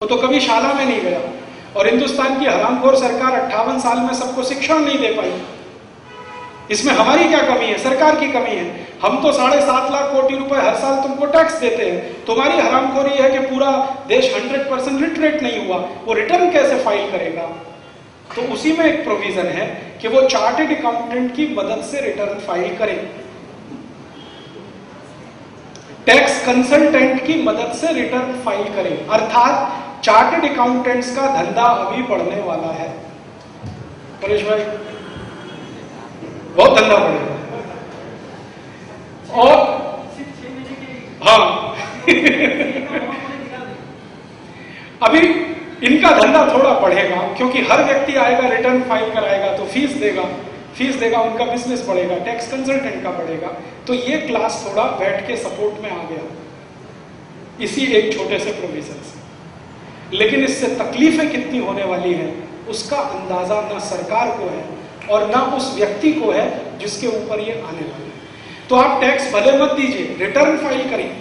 वो तो कभी शाला में नहीं गया। और हिंदुस्तान की हरामखोर सरकार 58 साल में सबको शिक्षण नहीं दे पाई। इसमें हमारी क्या कमी है? सरकार की कमी है। हम तो 7.5 लाख कोटि रुपए हर साल तुमको टैक्स देते हैं। तुम्हारी हरामखोरी है कि पूरा देश 100% लिटरेट नहीं हुआ, वो रिटर्न कैसे फाइल करेगा? तो उसी में एक प्रोविजन है कि वो चार्टेड अकाउंटेंट की मदद से रिटर्न फाइल करें, टैक्स कंसल्टेंट की मदद से रिटर्न फाइल करें। अर्थात चार्टेड अकाउंटेंट्स का धंधा अभी बढ़ने वाला है। परेश भाई, बहुत धंधा बढ़ेगा। और हाँ अभी इनका धंधा थोड़ा बढ़ेगा क्योंकि हर व्यक्ति आएगा, रिटर्न फाइल कराएगा तो फीस देगा, उनका बिजनेस बढ़ेगा, टैक्स कंसल्टेंट का बढ़ेगा। तो ये क्लास थोड़ा बैठ के सपोर्ट में आ गया इसी एक छोटे से प्रोविजन से। लेकिन इससे तकलीफें कितनी होने वाली है उसका अंदाजा ना सरकार को है और ना उस व्यक्ति को है जिसके ऊपर ये आने वाला है। तो आप टैक्स भले मत दीजिए, रिटर्न फाइल करिए।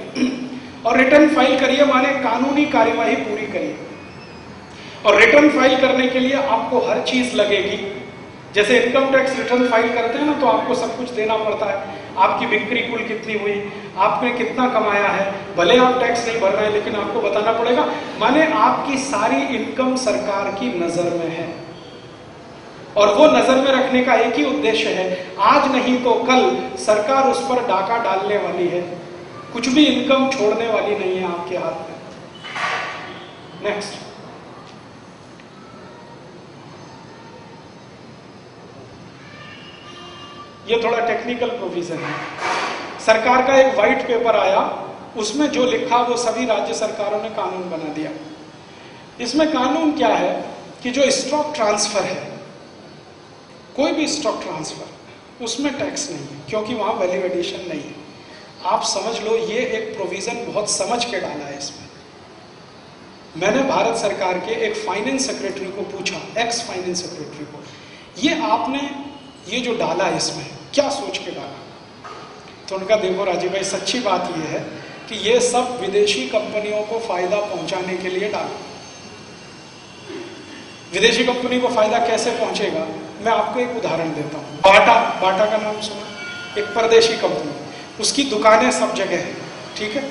और रिटर्न फाइल करिए माने कानूनी कार्यवाही पूरी करिए। और रिटर्न फाइल करने के लिए आपको हर चीज लगेगी। जैसे इनकम टैक्स रिटर्न फाइल करते हैं ना, तो आपको सब कुछ देना पड़ता है। आपकी बिक्री कुल कितनी हुई, आपने कितना कमाया है, भले आप टैक्स नहीं भर रहे हैं लेकिन आपको बताना पड़ेगा। माने आपकी सारी इनकम सरकार की नजर में है और वो नजर में रखने का एक ही उद्देश्य है, आज नहीं तो कल सरकार उस पर डाका डालने वाली है। कुछ भी इनकम छोड़ने वाली नहीं है आपके हाथ में। नेक्स्ट, ये थोड़ा टेक्निकल प्रोविजन है। सरकार का एक व्हाइट पेपर आया, उसमें जो लिखा वो सभी राज्य सरकारों ने कानून बना दिया। इसमें कानून क्या है कि जो स्टॉक ट्रांसफर है, कोई भी स्टॉक ट्रांसफर, उसमें टैक्स नहीं है क्योंकि वहां वैल्यू एडिशन नहीं है। आप समझ लो, ये एक प्रोविजन बहुत समझ के डाला है इसमें। मैंने भारत सरकार के एक फाइनेंस सेक्रेटरी को पूछा, एक्स फाइनेंस सेक्रेटरी को, ये आपने ये जो डाला है इसमें क्या सोच के डाला? तो उनका, देखो राजीव भाई, सच्ची बात ये है कि ये सब विदेशी कंपनियों को फायदा पहुंचाने के लिए डाला। विदेशी कंपनी को फायदा कैसे पहुंचेगा? मैं आपको एक उदाहरण देता हूं। बाटा का नाम सुना? एक परदेशी कंपनी, उसकी दुकानें सब जगह है, ठीक है।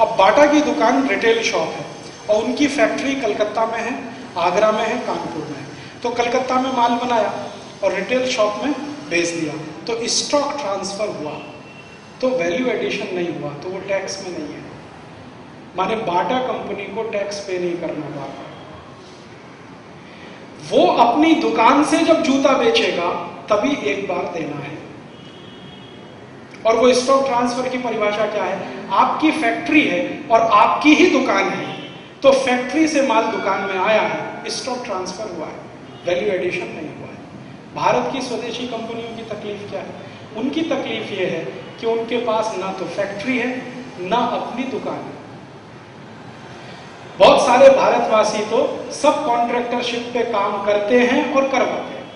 अब बाटा की दुकान रिटेल शॉप है और उनकी फैक्ट्री कलकत्ता में है, आगरा में है, कानपुर में है। तो कलकत्ता में माल बनाया और रिटेल शॉप में बेच दिया, तो स्टॉक ट्रांसफर हुआ, तो वैल्यू एडिशन नहीं हुआ, तो वो टैक्स में नहीं है। माने बाटा कंपनी को टैक्स पे नहीं करना पड़ा। वो अपनी दुकान से जब जूता बेचेगा तभी एक बार देना है। और वो स्टॉक ट्रांसफर की परिभाषा क्या है? आपकी फैक्ट्री है और आपकी ही दुकान है, तो फैक्ट्री से माल दुकान में आया है, स्टॉक ट्रांसफर हुआ है, वैल्यू एडिशन नहीं हुआ है। भारत की स्वदेशी कंपनियों की तकलीफ क्या है? उनकी तकलीफ ये है कि उनके पास ना तो फैक्ट्री है ना अपनी दुकान है। बहुत सारे भारतवासी तो सब कॉन्ट्रैक्टरशिप पे काम करते हैं और करवाते हैं,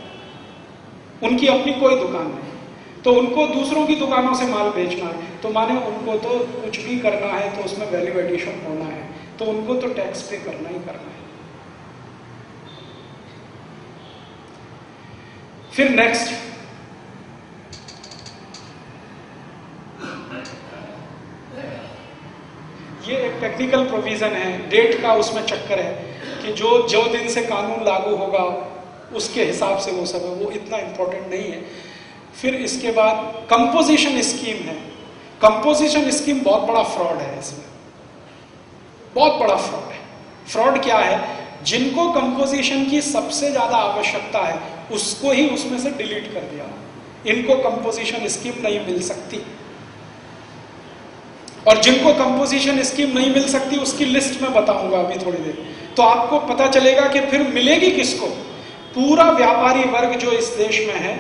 उनकी अपनी कोई दुकान नहीं, तो उनको दूसरों की दुकानों से माल बेचना है, तो माने उनको तो कुछ भी करना है तो उसमें वैल्यू एडिशन होना है, तो उनको तो टैक्स पे करना ही करना है। फिर नेक्स्ट, ये एक टेक्निकल प्रोविजन है, डेट का उसमें चक्कर है कि जो दिन से कानून लागू होगा उसके हिसाब से वो सब है, वो इतना इंपॉर्टेंट नहीं है। फिर इसके बाद कंपोजिशन स्कीम है। कंपोजिशन स्कीम बहुत बड़ा फ्रॉड है, इसमें बहुत बड़ा फ्रॉड है। फ्रॉड क्या है? जिनको कंपोजिशन की सबसे ज्यादा आवश्यकता है उसको ही उसमें से डिलीट कर दिया। इनको कंपोजिशन स्कीम नहीं मिल सकती, और जिनको कंपोजिशन स्कीम नहीं मिल सकती उसकी लिस्ट में बताऊंगा अभी थोड़ी देर, तो आपको पता चलेगा कि फिर मिलेगी किसको। पूरा व्यापारी वर्ग जो इस देश में है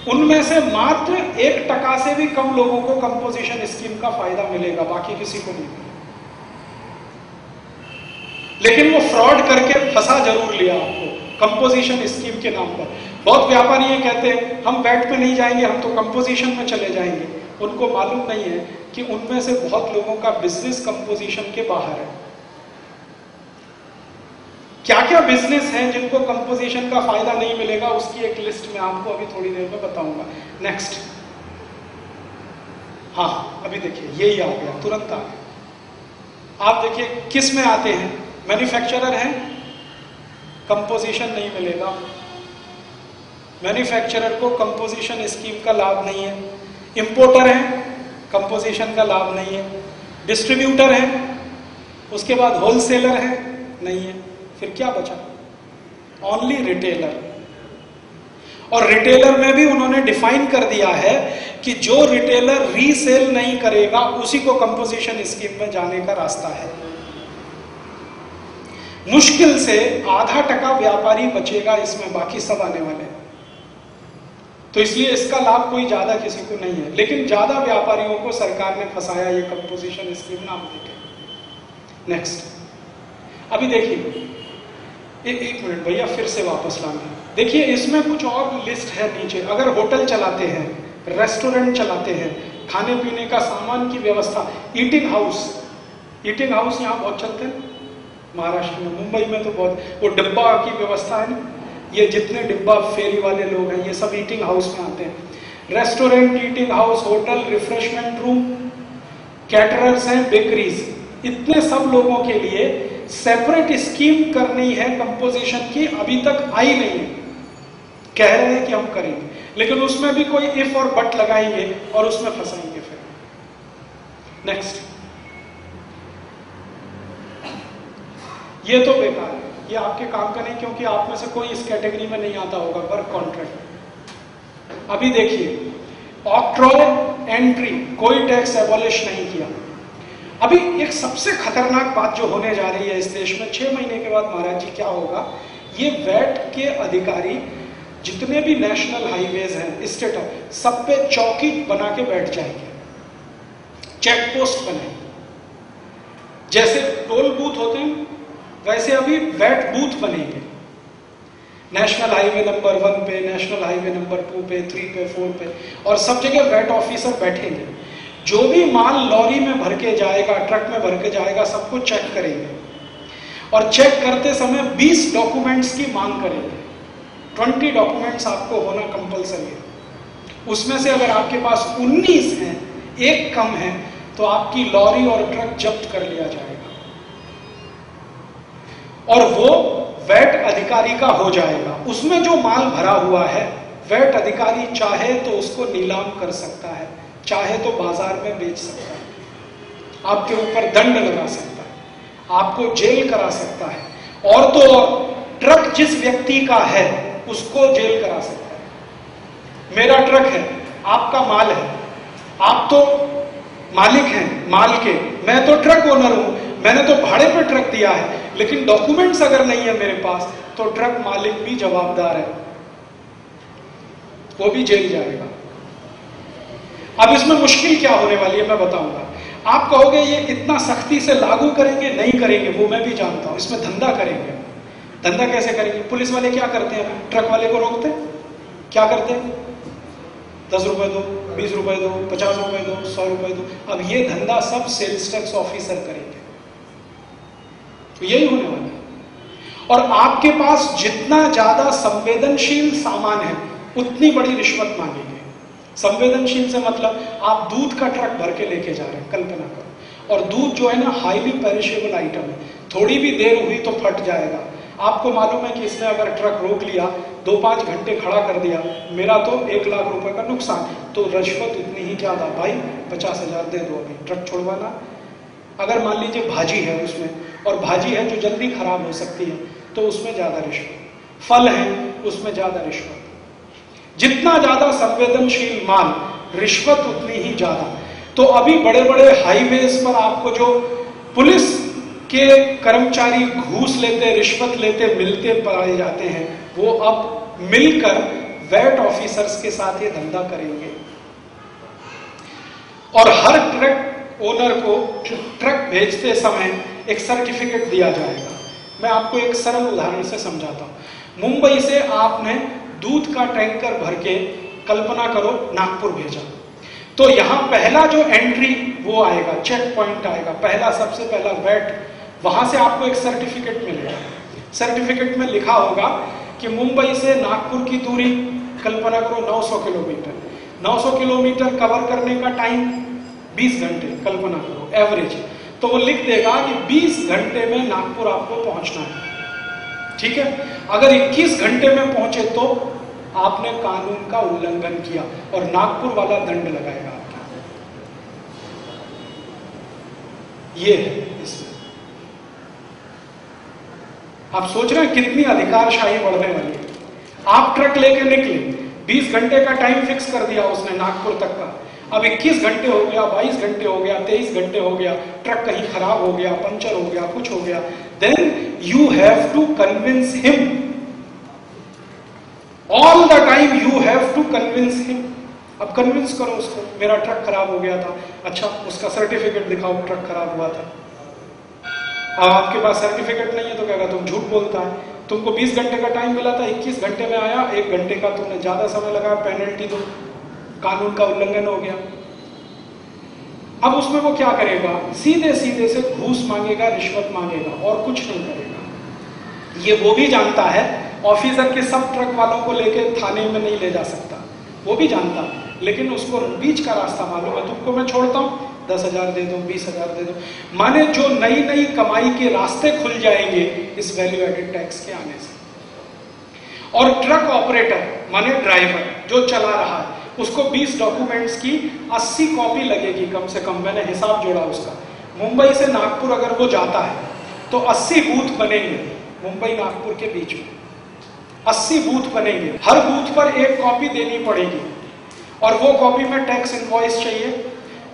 उनमें से मात्र 1% से भी कम लोगों को कंपोजिशन स्कीम का फायदा मिलेगा, बाकी किसी को नहीं मिलेगा। लेकिन वो फ्रॉड करके फंसा जरूर लिया आपको कंपोजिशन स्कीम के नाम पर। बहुत व्यापारी ये कहते हैं हम वैट पे नहीं जाएंगे, हम तो कंपोजिशन में चले जाएंगे। उनको मालूम नहीं है कि उनमें से बहुत लोगों का बिजनेस कंपोजिशन के बाहर है। क्या क्या बिजनेस हैं जिनको कंपोजिशन का फायदा नहीं मिलेगा, उसकी एक लिस्ट मैं आपको अभी थोड़ी देर में बताऊंगा। नेक्स्ट, हाँ अभी देखिए यही आ गया, तुरंत आ गया। आप देखिए किस में आते हैं, मैन्युफैक्चरर हैं, कंपोजिशन नहीं मिलेगा, मैन्युफैक्चरर को कंपोजिशन स्कीम का लाभ नहीं है। इंपोर्टर हैं, कंपोजिशन का लाभ नहीं है। डिस्ट्रीब्यूटर हैं, उसके बाद होलसेलर हैं, नहीं है। फिर क्या बचा? Only retailer. और रिटेलर में भी उन्होंने डिफाइन कर दिया है कि जो रिटेलर रीसेल नहीं करेगा उसी को कंपोजिशन स्कीम में जाने का रास्ता है। मुश्किल से 0.5% व्यापारी बचेगा इसमें, बाकी सब आने वाले हैं। तो इसलिए इसका लाभ कोई ज्यादा किसी को नहीं है, लेकिन ज्यादा व्यापारियों को सरकार ने फंसाया ये कंपोजिशन स्कीम नाम देके। नेक्स्ट, अभी देखिए एक मिनट भैया, फिर से वापस लाना। देखिए इसमें कुछ और लिस्ट है नीचे। अगर होटल चलाते हैं, रेस्टोरेंट चलाते हैं, खाने पीने का सामान की व्यवस्था, ईटिंग हाउस यहाँ बहुत चलते हैं महाराष्ट्र में, मुंबई में तो बहुत, वो डिब्बा की व्यवस्था है ना, ये जितने डिब्बा फेरी वाले लोग हैं ये सब ईटिंग हाउस में आते हैं। Restaurant, eating house, hotel, refreshment room, caterers हैं, बेकरीज, इतने सब लोगों के लिए सेपरेट स्कीम करनी है कंपोजिशन की, अभी तक आई नहीं है। कह रहे हैं कि हम करेंगे, लेकिन उसमें भी कोई इफ और बट लगाएंगे और उसमें फंसाएंगे फिर। नेक्स्ट, ये तो बेकार है, ये आपके काम का नहीं, क्योंकि आप में से कोई इस कैटेगरी में नहीं आता होगा, वर्क कॉन्ट्रैक्ट। अभी देखिए ऑक्ट्रॉय एंट्री, कोई टैक्स एबॉलिश नहीं किया। अभी एक सबसे खतरनाक बात जो होने जा रही है इस देश में, 6 महीने के बाद महाराज जी क्या होगा, ये वैट के अधिकारी जितने भी नेशनल हाईवेज हैं, स्टेट, सब पे चौकी बना के बैठ जाएंगे, चेक पोस्ट बनाएंगे। जैसे टोल बूथ होते हैं वैसे अभी वैट बूथ बनेंगे, नेशनल हाईवे नंबर 1 पे, नेशनल हाईवे नंबर 2 पे, 3 पे, 4 पे, और सब जगह वैट ऑफिसर बैठेंगे। जो भी माल लॉरी में भर के जाएगा, ट्रक में भर के जाएगा, सबको चेक करेंगे, और चेक करते समय 20 डॉक्यूमेंट्स की मांग करेंगे। 20 डॉक्यूमेंट्स आपको होना कंपलसरी है। उसमें से अगर आपके पास 19 हैं, एक कम है, तो आपकी लॉरी और ट्रक जब्त कर लिया जाएगा और वो वैट अधिकारी का हो जाएगा। उसमें जो माल भरा हुआ है, वैट अधिकारी चाहे तो उसको नीलाम कर सकता है, चाहे तो बाजार में बेच सकता है, आपके ऊपर दंड लगा सकता है, आपको जेल करा सकता है, और तो और ट्रक जिस व्यक्ति का है उसको जेल करा सकता है। मेरा ट्रक है, आपका माल है, आप तो मालिक हैं माल के, मैं तो ट्रक ओनर हूं, मैंने तो भाड़े पे ट्रक दिया है, लेकिन डॉक्यूमेंट्स अगर नहीं है मेरे पास, तो ट्रक मालिक भी जवाबदार है, वो भी जेल जाएगा। अब इसमें मुश्किल क्या होने वाली है मैं बताऊंगा। आप कहोगे ये इतना सख्ती से लागू करेंगे, नहीं करेंगे, वो मैं भी जानता हूं। इसमें धंधा करेंगे। धंधा कैसे करेंगे? पुलिस वाले क्या करते हैं, ट्रक वाले को रोकते हैं, क्या करते हैं, 10 रुपए दो, 20 रुपए दो, 50 रुपए दो, 100 रुपए दो। अब ये धंधा सब सेल्स टैक्स ऑफिसर करेंगे, तो यही होने वाला है। और आपके पास जितना ज्यादा संवेदनशील सामान है, उतनी बड़ी रिश्वत मांगेंगे। संवेदनशील से मतलब आप दूध का ट्रक भर के लेके जा रहे हैं, कल्पना करो, और दूध जो है ना हाईली पेरिशेबल आइटम है, थोड़ी भी देर हुई तो फट जाएगा। आपको मालूम है कि इसने अगर ट्रक रोक लिया, 2-5 घंटे खड़ा कर दिया, मेरा तो 1 लाख रुपए का नुकसान, तो रिश्वत उतनी ही ज्यादा। भाई 50,000 दे दो, अभी ट्रक छुड़वाना। अगर मान लीजिए भाजी है उसमें, और भाजी है जो जल्दी खराब हो सकती है, तो उसमें ज्यादा रिश्वत। फल है उसमें ज्यादा रिश्वत। जितना ज्यादा संवेदनशील माल, रिश्वत उतनी ही ज्यादा। तो अभी बड़े बड़े हाईवेज पर आपको जो पुलिस के कर्मचारी घूस लेते, रिश्वत लेते मिलते पाए जाते हैं, वो अब मिलकर वैट ऑफिसर्स के साथ ये धंधा करेंगे। और हर ट्रक ओनर को ट्रक भेजते समय एक सर्टिफिकेट दिया जाएगा। मैं आपको एक सरल उदाहरण से समझाता हूं। मुंबई से आपने दूध का टैंकर भर के, कल्पना करो, नागपुर भेजा, तो यहां पहला जो एंट्री वो आएगा, चेक पॉइंट आएगा, पहला सबसे पहला वैट, वहां से आपको एक सर्टिफिकेट मिलेगा। सर्टिफिकेट में लिखा होगा कि मुंबई से नागपुर की दूरी कल्पना करो 900 किलोमीटर, 900 किलोमीटर कवर करने का टाइम 20 घंटे कल्पना करो एवरेज, तो वो लिख देगा कि 20 घंटे में नागपुर आपको पहुंचना है। ठीक है, अगर 21 घंटे में पहुंचे तो आपने कानून का उल्लंघन किया और नागपुर वाला दंड लगाएगा आपका। ये है इसमें। आप सोच रहे हैं कितनी अधिकारशाही बढ़ने वाली है। आप ट्रक लेके निकले, 20 घंटे का टाइम फिक्स कर दिया उसने नागपुर तक का, अब 21 घंटे हो गया, 22 घंटे हो गया, 23 घंटे हो गया, ट्रक कहीं खराब हो गया, पंचर हो गया, कुछ हो गया, then you have to convince him, all the time you have to convince him. अब कन्विंस करो उसको, मेरा ट्रक खराब हो गया था, अच्छा उसका सर्टिफिकेट दिखाओ ट्रक खराब हुआ था। अब आपके पास सर्टिफिकेट नहीं है तो कहेगा तुम झूठ बोलता है, तुमको 20 घंटे का टाइम मिला था, 21 घंटे में आया, 1 घंटे का तुमने ज्यादा समय लगाया, पेनल्टी दो, कानून का उल्लंघन हो गया। अब उसमें वो क्या करेगा, सीधे सीधे से घूस मांगेगा, रिश्वत मांगेगा और कुछ नहीं करेगा। ये वो भी जानता है, ऑफिसर के सब ट्रक वालों को लेके थाने में नहीं ले जा सकता, वो भी जानता है, लेकिन उसको बीच का रास्ता मालूम है, तुमको मैं छोड़ता हूं, 10,000 दे दो, 20,000 दे दो। माने जो नई नई कमाई के रास्ते खुल जाएंगे इस वैल्यू एडेड टैक्स के आने से। और ट्रक ऑपरेटर माने ड्राइवर जो चला रहा है, उसको 20 डॉक्यूमेंट्स की 80 कॉपी लगेगी कम से कम, मैंने हिसाब जोड़ा उसका। मुंबई से नागपुर अगर वो जाता है तो 80 बूथ बनेंगे मुंबई नागपुर के बीच में, 80 बूथ बनेंगे, हर बूथ पर एक कॉपी देनी पड़ेगी और वो कॉपी में टैक्स इनवॉइस चाहिए,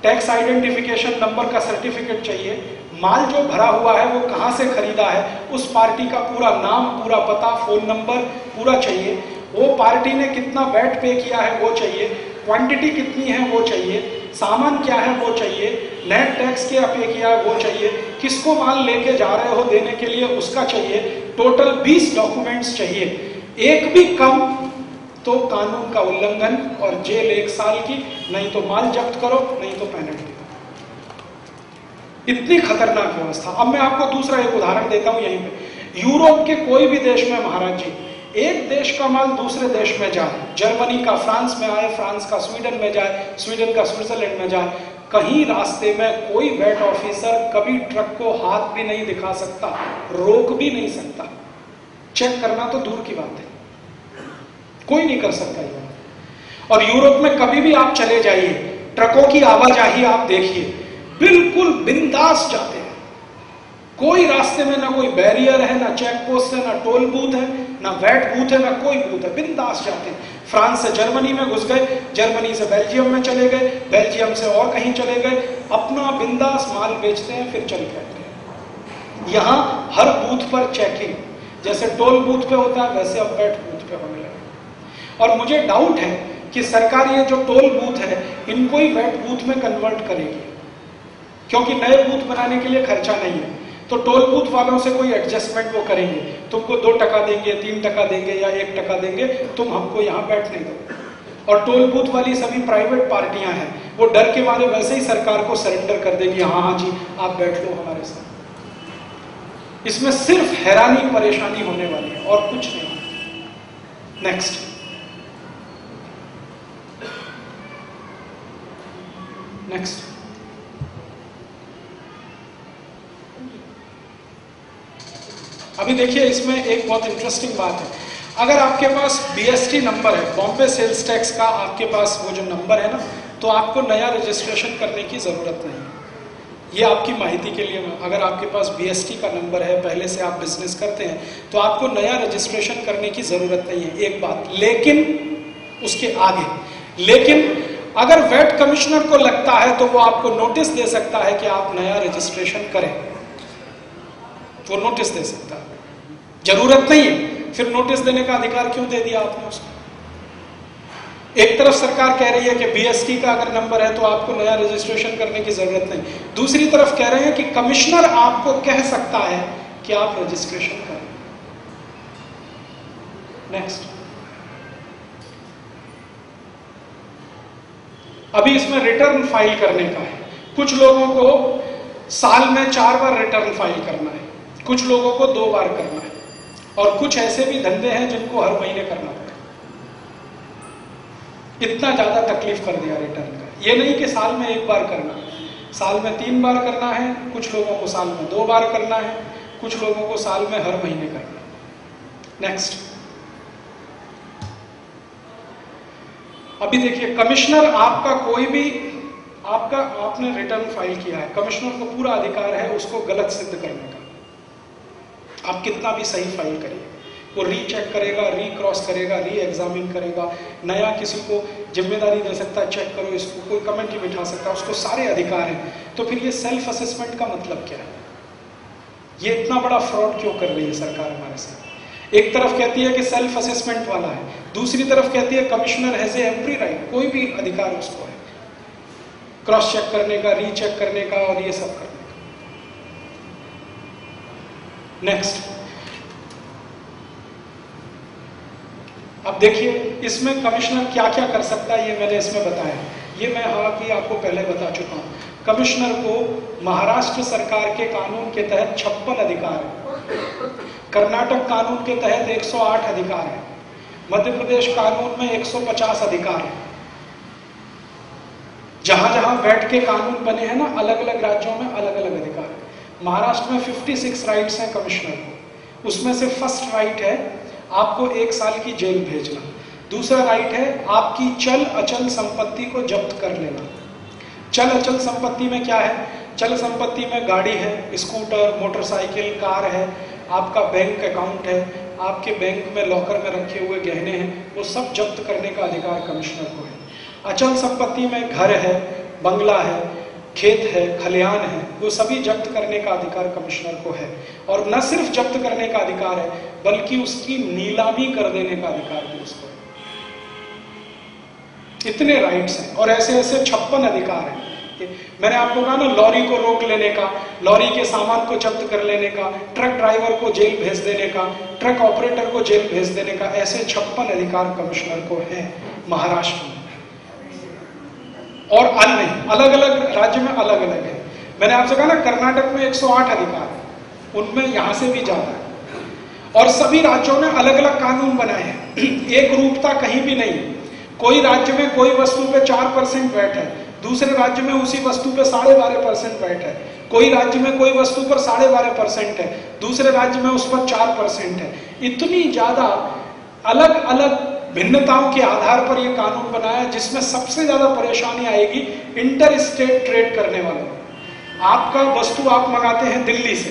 टैक्स आइडेंटिफिकेशन नंबर का सर्टिफिकेट चाहिए, माल जो भरा हुआ है वो कहां से खरीदा है, उस पार्टी का पूरा नाम, पूरा पता, फोन नंबर पूरा चाहिए, वो पार्टी ने कितना वैट पे किया है वो चाहिए, क्वांटिटी कितनी है वो चाहिए, सामान क्या है वो चाहिए, नेट टैक्स क्या पे किया है वो चाहिए, किसको माल लेके जा रहे हो देने के लिए उसका चाहिए, टोटल 20 डॉक्यूमेंट्स चाहिए। एक भी कम तो कानून का उल्लंघन और जेल 1 साल की, नहीं तो माल जब्त करो, नहीं तो पेनल्टी। इतनी खतरनाक व्यवस्था। अब मैं आपको दूसरा एक उदाहरण देता हूं यहीं पे। यूरोप के कोई भी देश में महाराज जी, एक देश का माल दूसरे देश में जाए, जर्मनी का फ्रांस में आए, फ्रांस का स्वीडन में जाए, स्वीडन का स्विट्जरलैंड में जाए, कहीं रास्ते में कोई वेट ऑफिसर कभी ट्रक को हाथ भी नहीं दिखा सकता, रोक भी नहीं सकता, चेक करना तो दूर की बात है, कोई नहीं कर सकता ये। और यूरोप में कभी भी आप चले जाइए, ट्रकों की आवाजाही आप देखिए, बिल्कुल बिंदास जाते हैं, कोई रास्ते में ना कोई बैरियर है, ना चेक पोस्ट है, ना टोल बूथ है, ना वैट बूथ है, ना कोई बूथ है, बिंदास जाते हैं। फ्रांस से जर्मनी में घुस गए, जर्मनी से बेल्जियम में चले गए, बेल्जियम से और कहीं चले गए, अपना बिंदास माल बेचते हैं, फिर चल जाते हैं। यहां हर बूथ पर चेकिंग, जैसे टोल बूथ पे होता है वैसे अब वैट बूथ पे होने लगा। और मुझे डाउट है कि सरकार ये जो टोल बूथ है इनको ही वैट बूथ में कन्वर्ट करेगी, क्योंकि नए बूथ बनाने के लिए खर्चा नहीं है, तो टोल बूथ वालों से कोई एडजस्टमेंट वो करेंगे, तुमको 2 टका देंगे, 3 टका देंगे या 1 टका देंगे, तुम हमको यहाँ बैठने दो। और टोल बूथ वाली सभी प्राइवेट पार्टियां हैं, वो डर के मारे वैसे ही सरकार को सरेंडर कर देगी, हाँ हाँ जी आप बैठ लो हमारे साथ। इसमें सिर्फ हैरानी परेशानी होने वाली है और कुछ नहीं। Next, next. अभी देखिए इसमें एक बहुत इंटरेस्टिंग बात है, अगर आपके पास BST नंबर है, बॉम्बे सेल्स टैक्स का आपके पास वो जो नंबर है ना, तो आपको नया रजिस्ट्रेशन करने की जरूरत नहीं है। ये आपकी माहिती के लिए, अगर आपके पास BST का नंबर है, पहले से आप बिजनेस करते हैं, तो आपको नया रजिस्ट्रेशन करने की जरूरत नहीं है, एक बात। लेकिन उसके आगे, लेकिन अगर वैट कमिश्नर को लगता है तो वो आपको नोटिस दे सकता है कि आप नया रजिस्ट्रेशन करें, वो नोटिस दे सकता है। जरूरत नहीं है, फिर नोटिस देने का अधिकार क्यों दे दिया आपने उसको? एक तरफ सरकार कह रही है कि BST का अगर नंबर है तो आपको नया रजिस्ट्रेशन करने की जरूरत नहीं, दूसरी तरफ कह रहे हैं कि कमिश्नर आपको कह सकता है कि आप रजिस्ट्रेशन करें। नेक्स्ट, अभी इसमें रिटर्न फाइल करने का है। कुछ लोगों को साल में 4 बार रिटर्न फाइल करना है, कुछ लोगों को 2 बार करना है। और कुछ ऐसे भी धंधे हैं जिनको हर महीने करना पड़ता। इतना ज्यादा तकलीफ कर दिया रिटर्न का। ये नहीं कि साल में एक बार करना, साल में 3 बार करना है, कुछ लोगों को साल में 2 बार करना है, कुछ लोगों को साल में हर महीने करना है। नेक्स्ट, अभी देखिए कमिश्नर आपका कोई भी आपने रिटर्न फाइल किया है, कमिश्नर को पूरा अधिकार है उसको गलत सिद्ध करने का। आप कितना भी सही फाइल करिए, वो रीचेक करेगा, रीक्रॉस करेगा, री एग्जामिन करेगा, नया किसी को जिम्मेदारी दे सकता है, चेक करो इसको, कोई कमेंट ही बिठा सकता है, उसको सारे अधिकार हैं। तो फिर ये सेल्फ असेसमेंट का मतलब क्या है? ये इतना बड़ा फ्रॉड क्यों कर रही है सरकार हमारे साथ? एक तरफ कहती है कि सेल्फ असेसमेंट वाला है, दूसरी तरफ कहती है कमिश्नर हैज एवरी राइट, कोई भी अधिकार उसको है क्रॉस चेक करने का, रीचेक करने का और ये सब करने का। नेक्स्ट, अब देखिए इसमें कमिश्नर क्या क्या कर सकता है, ये मैंने इसमें बताया। ये मैं हालांकि आपको पहले बता चुका हूं। कमिश्नर को महाराष्ट्र सरकार के कानून के तहत 56 अधिकार है, कर्नाटक कानून के तहत 108 अधिकार है, मध्य प्रदेश कानून में 150 अधिकार है। जहां जहां बैठ के कानून बने हैं ना, अलग अलग राज्यों में अलग अलग अधिकार है। महाराष्ट्र में 56 राइट्स हैं कमिश्नर को। उसमें से फर्स्ट राइट है आपको 1 साल की जेल भेजना, दूसरा राइट है आपकी चल अचल संपत्ति को जब्त कर लेना। चल अचल संपत्ति में क्या है? चल संपत्ति में गाड़ी है, स्कूटर, मोटरसाइकिल, कार है, आपका बैंक अकाउंट है, आपके बैंक में लॉकर में रखे हुए गहने हैं, वो सब जब्त करने का अधिकार कमिश्नर को है। अचल संपत्ति में घर है, बंगला है, खेत है, खलिहान है, वो सभी जब्त करने का अधिकार कमिश्नर को है। और न सिर्फ जब्त करने का अधिकार है बल्कि उसकी नीलामी कर देने का अधिकार भी उसको है। इतने राइट्स हैं और ऐसे ऐसे 56 अधिकार हैं। मैंने आपको कहा ना, लॉरी को रोक लेने का, लॉरी के सामान को जब्त कर लेने का, ट्रक ड्राइवर को जेल भेज देने का, ट्रक ऑपरेटर को जेल भेज देने का, ऐसे 56 अधिकार कमिश्नर को है महाराष्ट्र में। और अन्य अलग अलग राज्य में अलग अलग है। मैंने आपसे कहा ना, कर्नाटक में 108 अधिकार है, उनमें यहां से भी ज्यादा है। और सभी राज्यों ने अलग अलग कानून बनाए हैं, एक रूपता कहीं भी नहीं। कोई राज्य में कोई वस्तु पे 4% वैट है, दूसरे राज्य में उसी वस्तु पे 12.5% वैट है। कोई राज्य में कोई वस्तु पर 12.5% है, दूसरे राज्य में उस पर 4% है। इतनी ज्यादा अलग अलग भिन्नताओं के आधार पर यह कानून बनाया, जिसमें सबसे ज्यादा परेशानी आएगी इंटर स्टेट ट्रेड करने वालों। आपका वस्तु आप मंगाते हैं दिल्ली से,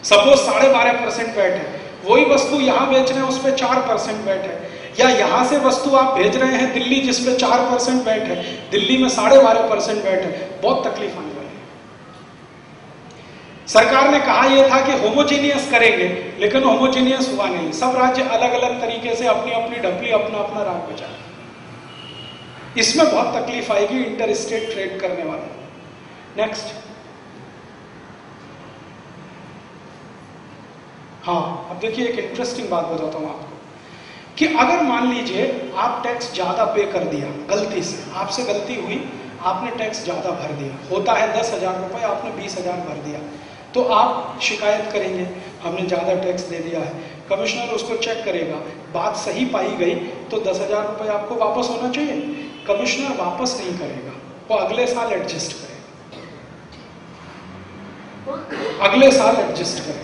सपोज 12.5% वैट है, वही वस्तु यहां बेच रहे हैं उस पर 4% वैट है, या यहां से वस्तु आप भेज रहे हैं दिल्ली जिस पे 4% वैट है, दिल्ली में 12.5% वैट है, बहुत तकलीफ आने वाली है। सरकार ने कहा यह था कि होमोजीनियस करेंगे, लेकिन होमोजीनियस हुआ नहीं। सब राज्य अलग अलग तरीके से अपनी अपनी ढपली, अपना अपना राग बजा। इसमें बहुत तकलीफ आएगी इंटर स्टेट ट्रेड करने वाले। नेक्स्ट, हाँ, अब देखिए एक इंटरेस्टिंग बात बताता हूं आपको कि अगर मान लीजिए आप टैक्स ज्यादा पे कर दिया, गलती से आपसे गलती हुई, आपने टैक्स ज्यादा भर दिया, होता है 10,000 रुपए, आपने 20,000 भर दिया, तो आप शिकायत करेंगे हमने ज्यादा टैक्स दे दिया है। कमिश्नर उसको चेक करेगा, बात सही पाई गई तो 10,000 रुपए आपको वापस होना चाहिए। कमिश्नर वापस नहीं करेगा, वो अगले साल एडजस्ट करेगा, अगले साल एडजस्ट करेगा।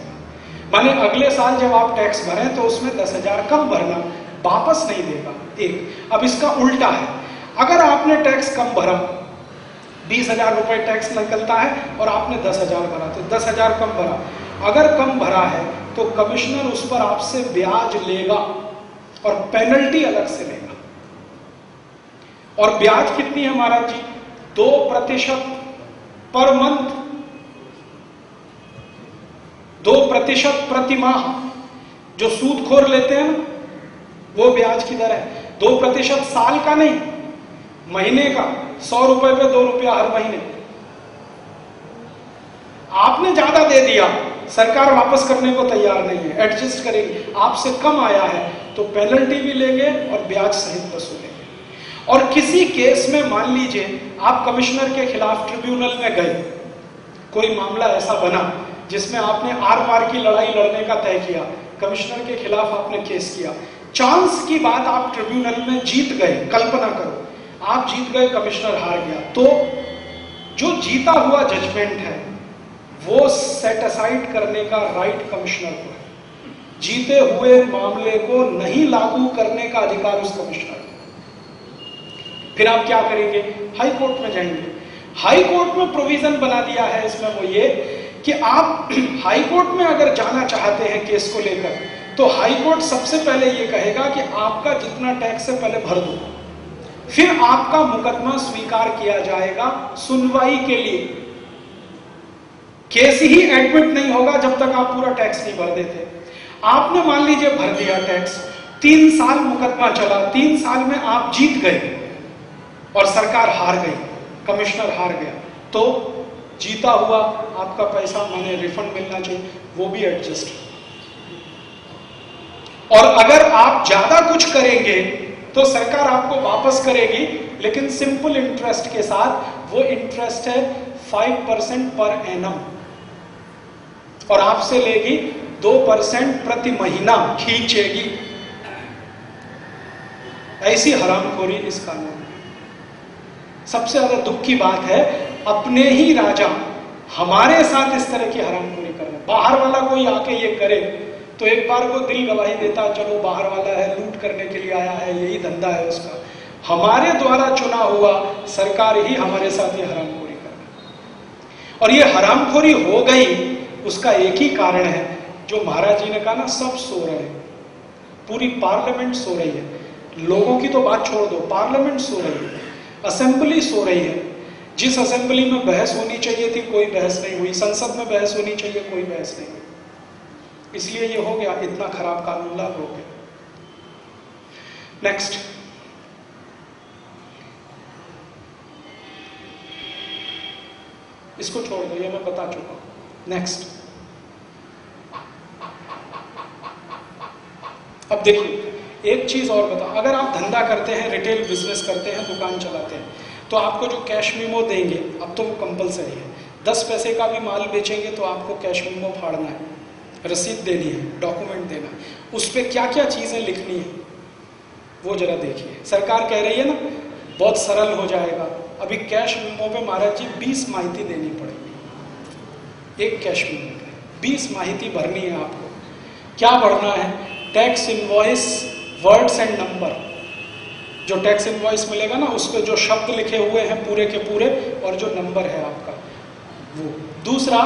माने अगले साल जब आप टैक्स भरें तो उसमें 10,000 कम भरना, वापस नहीं देगा। एक, अब इसका उल्टा है, अगर आपने टैक्स कम भरा, 20,000 रुपए टैक्स निकलता है और आपने 10,000 भरा, तो 10,000 कम भरा। अगर कम भरा है तो कमिश्नर उस पर आपसे ब्याज लेगा और पेनल्टी अलग से लेगा। और ब्याज कितनी है महाराज जी? 2% पर मंथ, 2% प्रति माह। जो सूदखोर लेते हैं ना, वो ब्याज की दर है 2%, साल का नहीं, महीने का। 100 रुपए पे 2 रुपया हर महीने। आपने ज्यादा दे दिया, सरकार वापस करने को तैयार नहीं है, एडजस्ट करेगी। आपसे कम आया है तो पेनल्टी भी लेंगे और ब्याज सहित वसूलेंगे। और किसी केस में मान लीजिए आप कमिश्नर के खिलाफ ट्रिब्यूनल में गए, कोई मामला ऐसा बना जिसमें आपने आर पार की लड़ाई लड़ने का तय किया, कमिश्नर के खिलाफ आपने केस किया, चांस की बात आप ट्रिब्यूनल में जीत गए, कल्पना करो आप जीत गए, कमिश्नर हार गया, तो जो जीता हुआ जजमेंट है वो सेट असाइड करने का राइट कमिश्नर को है, जीते हुए मामले को नहीं लागू करने का अधिकार उस कमिश्नर को। फिर आप क्या करेंगे? हाई कोर्ट में जाएंगे। हाई कोर्ट में प्रोविजन बना दिया है इसमें वो ये कि आप हाई कोर्ट में अगर जाना चाहते हैं केस को लेकर, तो हाई कोर्ट सबसे पहले ये कहेगा कि आपका जितना टैक्स है पहले भर दो, फिर आपका मुकदमा स्वीकार किया जाएगा सुनवाई के लिए। केस ही एडमिट नहीं होगा जब तक आप पूरा टैक्स नहीं भर देते। आपने मान लीजिए भर दिया टैक्स, 3 साल मुकदमा चला, 3 साल में आप जीत गए और सरकार हार गई, कमिश्नर हार गया, तो जीता हुआ आपका पैसा माने रिफंड मिलना चाहिए, वो भी एडजस्ट। और अगर आप ज्यादा कुछ करेंगे तो सरकार आपको वापस करेगी, लेकिन सिंपल इंटरेस्ट के साथ। वो इंटरेस्ट है 5% पर एनम, और आपसे लेगी 2% प्रति महीना, खींचेगी। ऐसी हरामखोरी इस कानून में। सबसे ज्यादा दुख की बात है, अपने ही राजा हमारे साथ इस तरह की हरामखोरी कर रहे हैं। बाहर वाला कोई आके ये करे तो एक बार को दिल गवाही देता, चलो बाहर वाला है, लूट करने के लिए आया है, यही धंधा है उसका। हमारे द्वारा चुना हुआ सरकार ही हमारे साथ ये हरामखोरी कर रही है। और ये हरामखोरी हो गई, उसका एक ही कारण है, जो महाराज जी ने कहा ना, सब सो रहे हैं, पूरी पार्लियामेंट सो रही है। लोगों की तो बात छोड़ दो, पार्लियामेंट सो रही है, असेंबली सो रही है। जिस असेंबली में बहस होनी चाहिए थी कोई बहस नहीं हुई, संसद में बहस होनी चाहिए कोई बहस नहीं हुई। इसलिए ये हो गया, इतना खराब कानून लागू हो गया। नेक्स्ट, इसको छोड़ दो, ये मैं बता चुका हूं। नेक्स्ट, अब देखिए एक चीज और बताओ, अगर आप धंधा करते हैं, रिटेल बिजनेस करते हैं, दुकान चलाते हैं, तो आपको जो कैश मीमो देंगे, अब तो वो कंपलसरी है। 10 पैसे का भी माल बेचेंगे तो आपको कैश मीमो फाड़ना है, रसीद देनी है, डॉक्यूमेंट देना है, उस पर क्या क्या चीजें लिखनी है वो जरा देखिए। सरकार कह रही है ना बहुत सरल हो जाएगा। अभी कैश मीमो पे महाराज जी 20 माहिती देनी पड़ेगी, एक कैश मीमो पे 20 माहिती भरनी है आपको। क्या भरना है? Tax invoice, words and number. जो टैक्स इनवॉइस मिलेगा ना, उस पर जो शब्द लिखे हुए हैं पूरे के पूरे, और जो नंबर है आपका वो। दूसरा,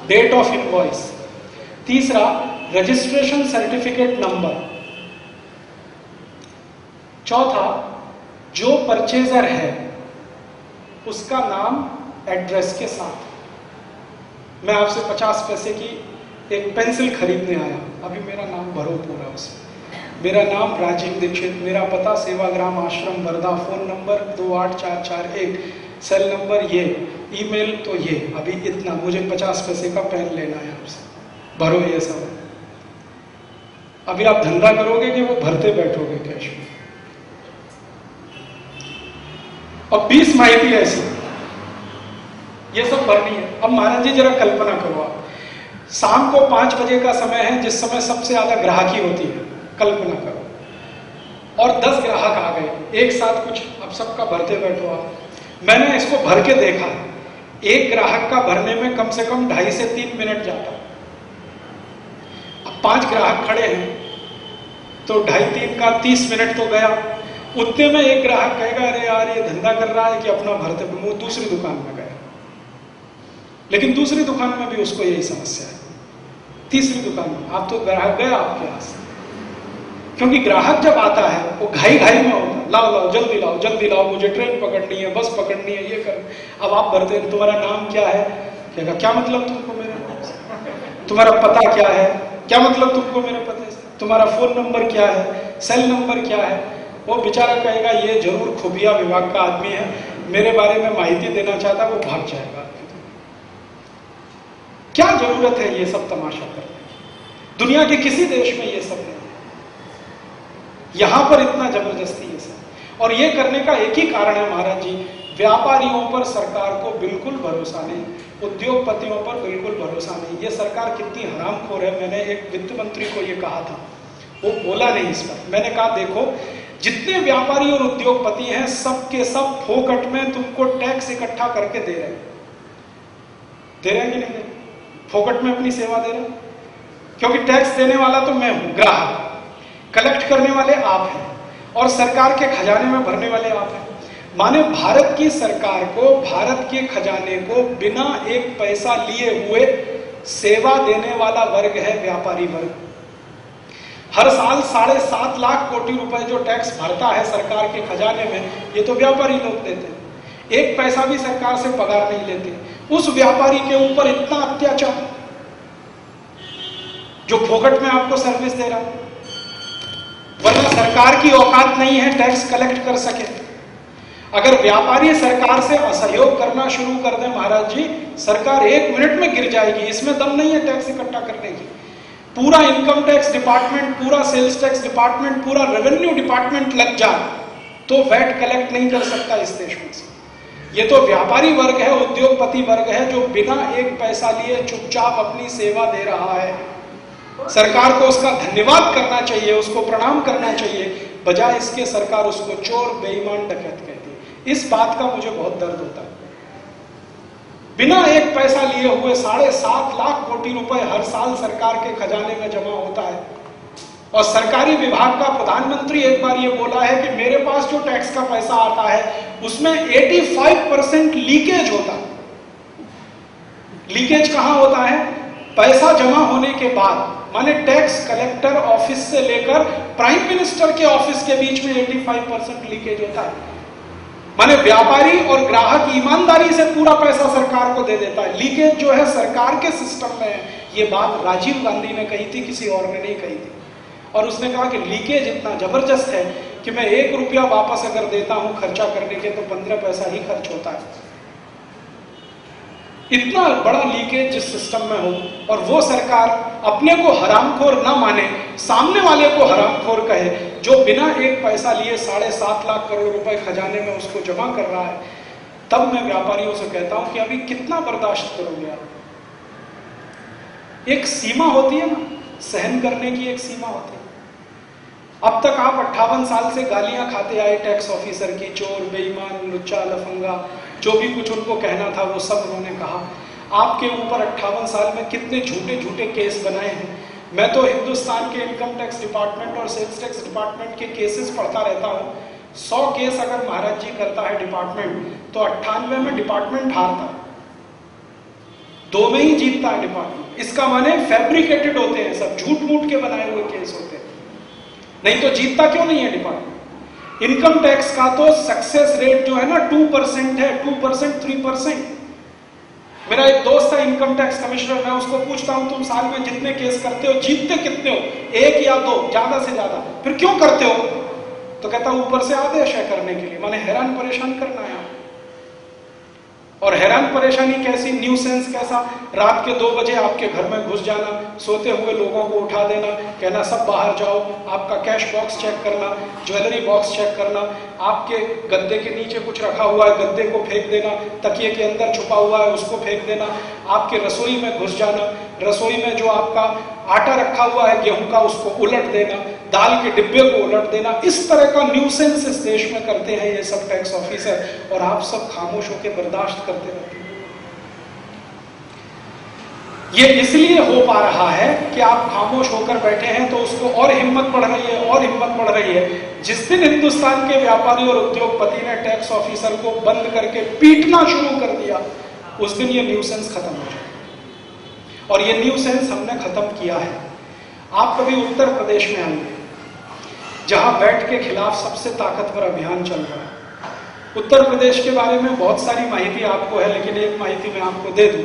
डेट ऑफ इनवॉइस। तीसरा, रजिस्ट्रेशन सर्टिफिकेट नंबर। चौथा, जो परचेजर है उसका नाम एड्रेस के साथ। मैं आपसे 50 पैसे की एक पेंसिल खरीदने आया, अभी मेरा नाम भरो पूरा उसमें। मेरा नाम राजीव दीक्षित, मेरा पता Sevagram Ashram Wardha, phone number 28441, cell number ये, ईमेल तो ये, अभी इतना, मुझे 50 पैसे का पेन लेना है आपसे, भरो ये सब। अभी आप धंधा करोगे कि वो भरते बैठोगे कैश में? और 20 माहिती ऐसी, ये सब भरनी है। अब महाराज जी जरा कल्पना करो, आप शाम को 5 बजे का समय है, जिस समय सबसे ज्यादा ग्राहकी होती है, कल्पना करो, और 10 ग्राहक आ गए एक साथ, कुछ अब सबका भरते बैठो आप। मैंने इसको भर के देखा, एक ग्राहक का भरने में कम से कम 2.5 से 3 मिनट जाता। अब 5 ग्राहक खड़े हैं तो 2.5-3 का 30 मिनट तो गया। उतने में एक ग्राहक कहेगा, अरे यार ये धंधा कर रहा है कि अपना भरते, वो दूसरी दुकान में गया, लेकिन दूसरी दुकान में भी उसको यही समस्या है। तीसरी दुकान में आप तो ग्राहक गया आपके यहाँ से, क्योंकि ग्राहक जब आता है वो घाई घाई में होता है, लाओ लाओ जल्दी लाओ जल्दी लाओ, मुझे ट्रेन पकड़नी है, बस पकड़नी है, ये कर। अब आप भरते हैं, तुम्हारा नाम क्या है? कहेगा क्या मतलब तुमको मेरे नाम से? तुम्हारा पता क्या है? क्या मतलब तुमको मेरे पते से? तुम्हारा फोन नंबर क्या है? सेल नंबर क्या है? वो बेचारा कहेगा ये जरूर खुफिया विभाग का आदमी है, मेरे बारे में माहिती देना चाहता, वो भाग जाएगा। क्या जरूरत है ये सब तमाशा करने की? दुनिया के किसी देश में ये सब नहीं है, यहां पर इतना जबरदस्ती ये सब। और ये करने का एक ही कारण है महाराज जी, व्यापारियों पर सरकार को बिल्कुल भरोसा नहीं। उद्योगपतियों पर बिल्कुल भरोसा नहीं। ये सरकार कितनी हरामखोर है, मैंने एक वित्त मंत्री को ये कहा था, वो बोला नहीं इस पर। मैंने कहा देखो, जितने व्यापारी और उद्योगपति हैं सब के सब फोकट में तुमको टैक्स इकट्ठा करके दे रहे हैं कि नहीं दे रहे? फोकट में अपनी सेवा दे रहे हैं, क्योंकि टैक्स देने वाला तो मैं हूं, ग्राहक, कलेक्ट करने वाले आप हैं, और सरकार के खजाने में भरने वाले आप हैं। माने भारत की सरकार को, भारत के खजाने को बिना एक पैसा लिए हुए सेवा देने वाला वर्ग है व्यापारी वर्ग। हर साल 7.5 लाख कोटि रुपए जो टैक्स भरता है सरकार के खजाने में, ये तो व्यापारी लोग देते हैं। एक पैसा भी सरकार से पगार नहीं लेते। उस व्यापारी के ऊपर इतना अत्याचार, जो फोकट में आपको सर्विस दे रहा है, वरना सरकार की औकात नहीं है टैक्स कलेक्ट कर सके। अगर व्यापारी सरकार से असहयोग करना शुरू कर दे महाराज जी, सरकार 1 मिनट में गिर जाएगी। इसमें दम नहीं है टैक्स इकट्ठा करने की। पूरा इनकम टैक्स डिपार्टमेंट, पूरा सेल्स टैक्स डिपार्टमेंट, पूरा रेवेन्यू डिपार्टमेंट लग जाए तो वैट कलेक्ट नहीं कर सकता इस देश में से। ये तो व्यापारी वर्ग है, उद्योगपति वर्ग है, जो बिना एक पैसा लिए चुपचाप अपनी सेवा दे रहा है। सरकार को उसका धन्यवाद करना चाहिए, उसको प्रणाम करना चाहिए, बजाय इसके सरकार उसको चोर, बेईमान, डकैत कहती है। इस बात का मुझे बहुत दर्द होता है। बिना एक पैसा लिए हुए 7.5 लाख कोटि रुपए हर साल सरकार के खजाने में जमा होता है, और सरकारी विभाग का प्रधानमंत्री एक बार ये बोला है कि मेरे पास जो टैक्स का पैसा आता है उसमें 85% लीकेज होता है। लीकेज कहां होता है? पैसा जमा होने के बाद, माने टैक्स कलेक्टर ऑफिस से लेकर प्राइम मिनिस्टर के ऑफिस के बीच में 85% लीकेज होता है। माने व्यापारी और ग्राहक ईमानदारी से पूरा पैसा सरकार को दे देता है। लीकेज जो है सरकार के सिस्टम में है। ये बात राजीव गांधी ने कही थी, किसी और ने नहीं कही थी। और उसने कहा कि लीकेज इतना जबरदस्त है कि मैं 1 रुपया वापस अगर देता हूं खर्चा करने के तो 15 पैसा ही खर्च होता है। इतना बड़ा लीकेज जिस सिस्टम में हो, और वो सरकार अपने को हरामखोर ना माने, सामने वाले को हरामखोर कहे, जो बिना एक पैसा लिए 7.5 लाख करोड़ रुपए खजाने में उसको जमा कर रहा है, तब मैं व्यापारियों से कहता हूं कि अभी कितना बर्दाश्त करोगे आप? एक सीमा होती है ना, सहन करने की एक सीमा होती है। अब तक आप 58 साल से गालियां खाते आए टैक्स ऑफिसर की, चोर, बेईमान, लुच्चा, लफंगा, जो भी कुछ उनको कहना था वो सब उन्होंने कहा। आपके ऊपर 58 साल में कितने झूठे झूठे केस बनाए हैं। मैं तो हिंदुस्तान के इनकम टैक्स डिपार्टमेंट और सेल्स टैक्स डिपार्टमेंट के केसेस पढ़ता रहता हूं। 100 केस अगर महाराज जी करता है डिपार्टमेंट, तो 98 में डिपार्टमेंट हारता है, 2 में ही जीतता है डिपार्टमेंट। इसका माने फैब्रिकेटेड होते हैं, सब झूठ मूठ के बनाए हुए केस होते हैं, नहीं तो जीतता क्यों नहीं है डिपार्टमेंट। इनकम टैक्स का तो सक्सेस रेट जो है ना 2% है, 2%, 3%। मेरा एक दोस्त है इनकम टैक्स कमिश्नर, मैं उसको पूछता हूं तुम साल में जितने केस करते हो जीतते कितने हो? 1 या 2, ज्यादा से ज्यादा। फिर क्यों करते हो? तो कहता ऊपर से आदेश है करने के लिए, माने हैरान परेशान करना है। और हैरान परेशानी कैसी, न्यूसेंस कैसा? रात के 2 बजे आपके घर में घुस जाना, सोते हुए लोगों को उठा देना, कहना सब बाहर जाओ, आपका कैश बॉक्स चेक करना, ज्वेलरी बॉक्स चेक करना, आपके गद्दे के नीचे कुछ रखा हुआ है गद्दे को फेंक देना, तकिए के अंदर छुपा हुआ है उसको फेंक देना, आपके रसोई में घुस जाना, रसोई में जो आपका आटा रखा हुआ है गेहूं का उसको उलट देना, दाल के डिब्बे को उलट देना। इस तरह का न्यूसेंस इस देश में करते हैं ये सब टैक्स ऑफिसर, और आप सब खामोश होकर बर्दाश्त करते रहते हैं। ये इसलिए हो पा रहा है कि आप खामोश होकर बैठे हैं, तो उसको और हिम्मत बढ़ रही है, और हिम्मत बढ़ रही है। जिस दिन हिंदुस्तान के व्यापारी और उद्योगपति ने टैक्स ऑफिसर को बंद करके पीटना शुरू कर दिया, उस दिन ये न्यूसेंस खत्म हो जाए। और ये न्यूसेंस हमने खत्म किया है। आप कभी उत्तर प्रदेश में आएंगे, जहां वैट के खिलाफ सबसे ताकतवर अभियान चल रहा है। उत्तर प्रदेश के बारे में बहुत सारी माहिती आपको है, लेकिन एक माहिती मैं आपको दे दूं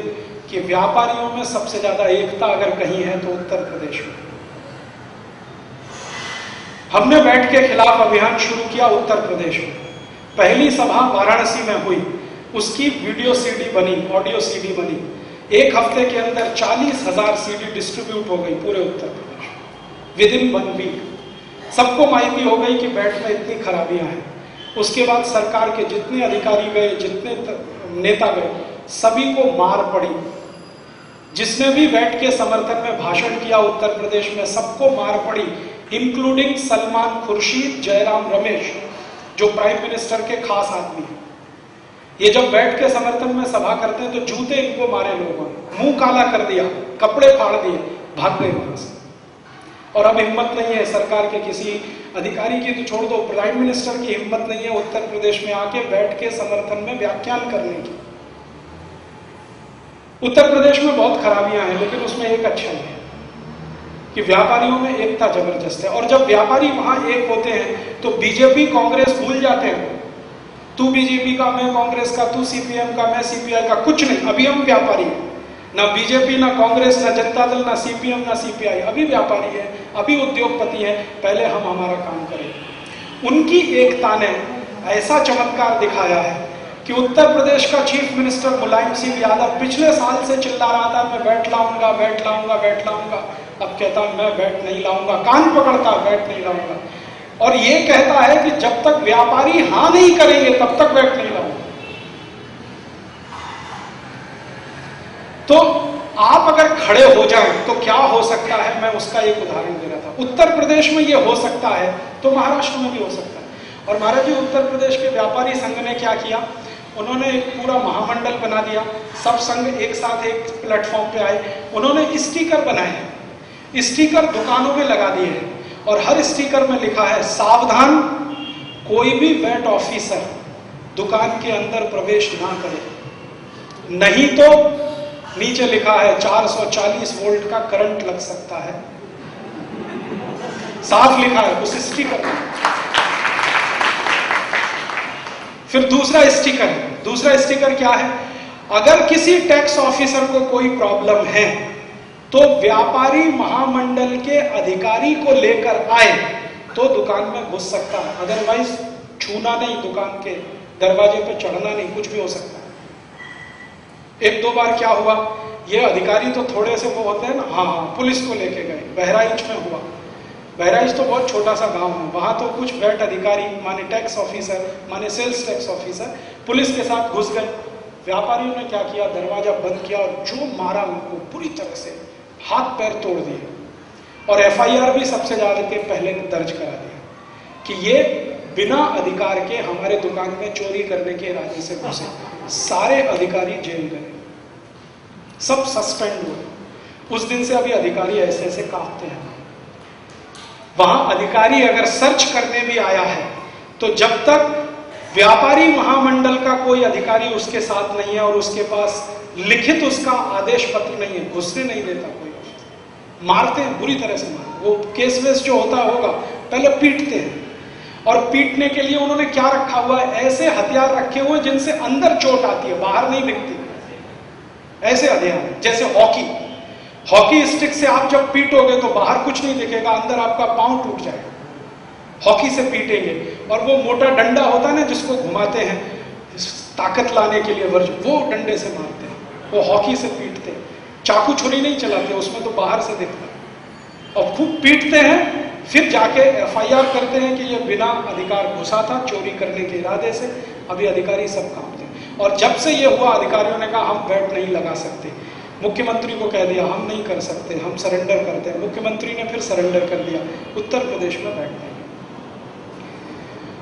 कि व्यापारियों में सबसे ज्यादा एकता अगर कहीं है तो उत्तर प्रदेश में। हमने वैट के खिलाफ अभियान शुरू किया उत्तर प्रदेश में। पहली सभा वाराणसी में हुई, उसकी वीडियो सीडी बनी, ऑडियो सीडी बनी। 1 हफ्ते के अंदर 40,000 सीडी डिस्ट्रीब्यूट हो गई पूरे उत्तर प्रदेश, विदिन 1 वीक। सबको माहिती हो गई कि वैट में इतनी खराबियां हैं। उसके बाद सरकार के जितने अधिकारी गए, जितने नेता गए, सभी को मार पड़ी। जिसने भी वैट के समर्थन में भाषण किया उत्तर प्रदेश में, सबको मार पड़ी, इंक्लूडिंग सलमान खुर्शीद, जयराम रमेश, जो प्राइम मिनिस्टर के खास आदमी हैं। ये जब वैट के समर्थन में सभा करते हैं तो जूते इनको मारे लोगों ने, मुंह काला कर दिया, कपड़े फाड़ दिए, भाग गए वहां से। और अब हिम्मत नहीं है सरकार के किसी अधिकारी की तो छोड़ दो, प्राइम मिनिस्टर की हिम्मत नहीं है उत्तर प्रदेश में आके वैट के समर्थन में व्याख्यान करने की। उत्तर प्रदेश में बहुत खराबियां हैं, लेकिन उसमें एक अच्छाई है कि व्यापारियों में एकता जबरदस्त है। और जब व्यापारी वहां एक होते हैं तो बीजेपी कांग्रेस भूल जाते हैं। तू बीजेपी का, मैं कांग्रेस का, तू सीपीएम का, मैं सीपीआई का, कुछ नहीं। अभी हम व्यापारी हैं, ना बीजेपी, ना कांग्रेस, ना जनता दल, ना सीपीएम, ना सीपीआई। अभी व्यापारी है, अभी उद्योगपति है। पहले हम हमारा काम करें। उनकी एकता ने ऐसा चमत्कार दिखाया है कि उत्तर प्रदेश का चीफ मिनिस्टर मुलायम सिंह यादव पिछले साल से चिल्ला रहा था, मैं वैट लाऊंगा, वैट लाऊंगा, वैट लाऊंगा। अब कहता मैं वैट नहीं लाऊंगा, कान पकड़ता वैट नहीं लाऊंगा। और ये कहता है कि जब तक व्यापारी हां नहीं करेंगे तब तक वैट नहीं लाऊंगा। तो आप अगर खड़े हो जाएं तो क्या हो सकता है, मैं उसका एक उदाहरण दे रहा था। उत्तर प्रदेश में ये हो सकता है तो महाराष्ट्र में भी हो सकता है। और महाराज जी, उत्तर प्रदेश के व्यापारी संघ ने क्या किया, उन्होंने एक पूरा महामंडल बना दिया। सब संघ एक साथ एक प्लेटफॉर्म पे आए, उन्होंने स्टिकर बनाए, स्टिकर दुकानों में लगा दिए हैं और हर स्टिकर में लिखा है, सावधान, कोई भी वैट ऑफिसर दुकान के अंदर प्रवेश ना करे, नहीं तो नीचे लिखा है 440 वोल्ट का करंट लग सकता है। साफ लिखा है उस स्टिकर में। फिर दूसरा स्टिकर क्या है, अगर किसी टैक्स ऑफिसर को कोई प्रॉब्लम है तो व्यापारी महामंडल के अधिकारी को लेकर आए तो दुकान में घुस सकता है, अदरवाइज छूना नहीं, दुकान के दरवाजे पे चढ़ना नहीं, कुछ भी हो सकता है। एक दो बार क्या हुआ, ये अधिकारी तो थोड़े से वो होते हैं ना, हाँ, पुलिस को लेके गए, बहराइच में हुआ। बहराइच तो बहुत छोटा सा गांव है, वहां तो कुछ वैट अधिकारी माने टैक्स ऑफिसर, माने सेल्स टैक्स ऑफिसर पुलिस के साथ घुस गए। व्यापारियों ने क्या किया, दरवाजा बंद किया और जो मारा उनको पूरी तरह से, हाथ पैर तोड़ दिए। और एफआईआर भी सबसे ज्यादा पहले दर्ज करा दिया कि ये बिना अधिकार के हमारे दुकान में चोरी करने के इरादे से घुसे। सारे अधिकारी जेल गए, सब सस्पेंड हुए। उस दिन से अभी अधिकारी ऐसे ऐसे कांपते हैं। वहां अधिकारी अगर सर्च करने भी आया है तो जब तक व्यापारी महामंडल का कोई अधिकारी उसके साथ नहीं है और उसके पास लिखित उसका आदेश पत्र नहीं है, घुसने नहीं देता कोई। मारते हैं, बुरी तरह से मारते। वो केस वेस जो होता होगा पहले पीटते हैं, और पीटने के लिए उन्होंने क्या रखा हुआ है, ऐसे हथियार रखे हुए जिनसे अंदर चोट आती है, बाहर नहीं दिखती। ऐसे हथियार जैसे हॉकी स्टिक से आप जब पीटोगे तो बाहर कुछ नहीं दिखेगा, अंदर आपका पांव टूट जाएगा। हॉकी से पीटेंगे। और वो मोटा डंडा होता है ना जिसको घुमाते हैं ताकत लाने के लिए वर्ज, वो डंडे से मारते हैं, वो हॉकी से पीटते हैं। चाकू छुरी नहीं चलाते, उसमें तो बाहर से दिखता है। और खूब पीटते हैं, फिर जाके एफआईआर करते हैं कि ये बिना अधिकार घुसा था, चोरी करने के इरादे से। अभी अधिकारी सब कांपते हैं। और जब से ये हुआ, अधिकारियों ने कहा हम वैट नहीं लगा सकते। मुख्यमंत्री को कह दिया हम नहीं कर सकते, हम सरेंडर करते हैं। मुख्यमंत्री ने फिर सरेंडर कर दिया, उत्तर प्रदेश में वैट नहीं।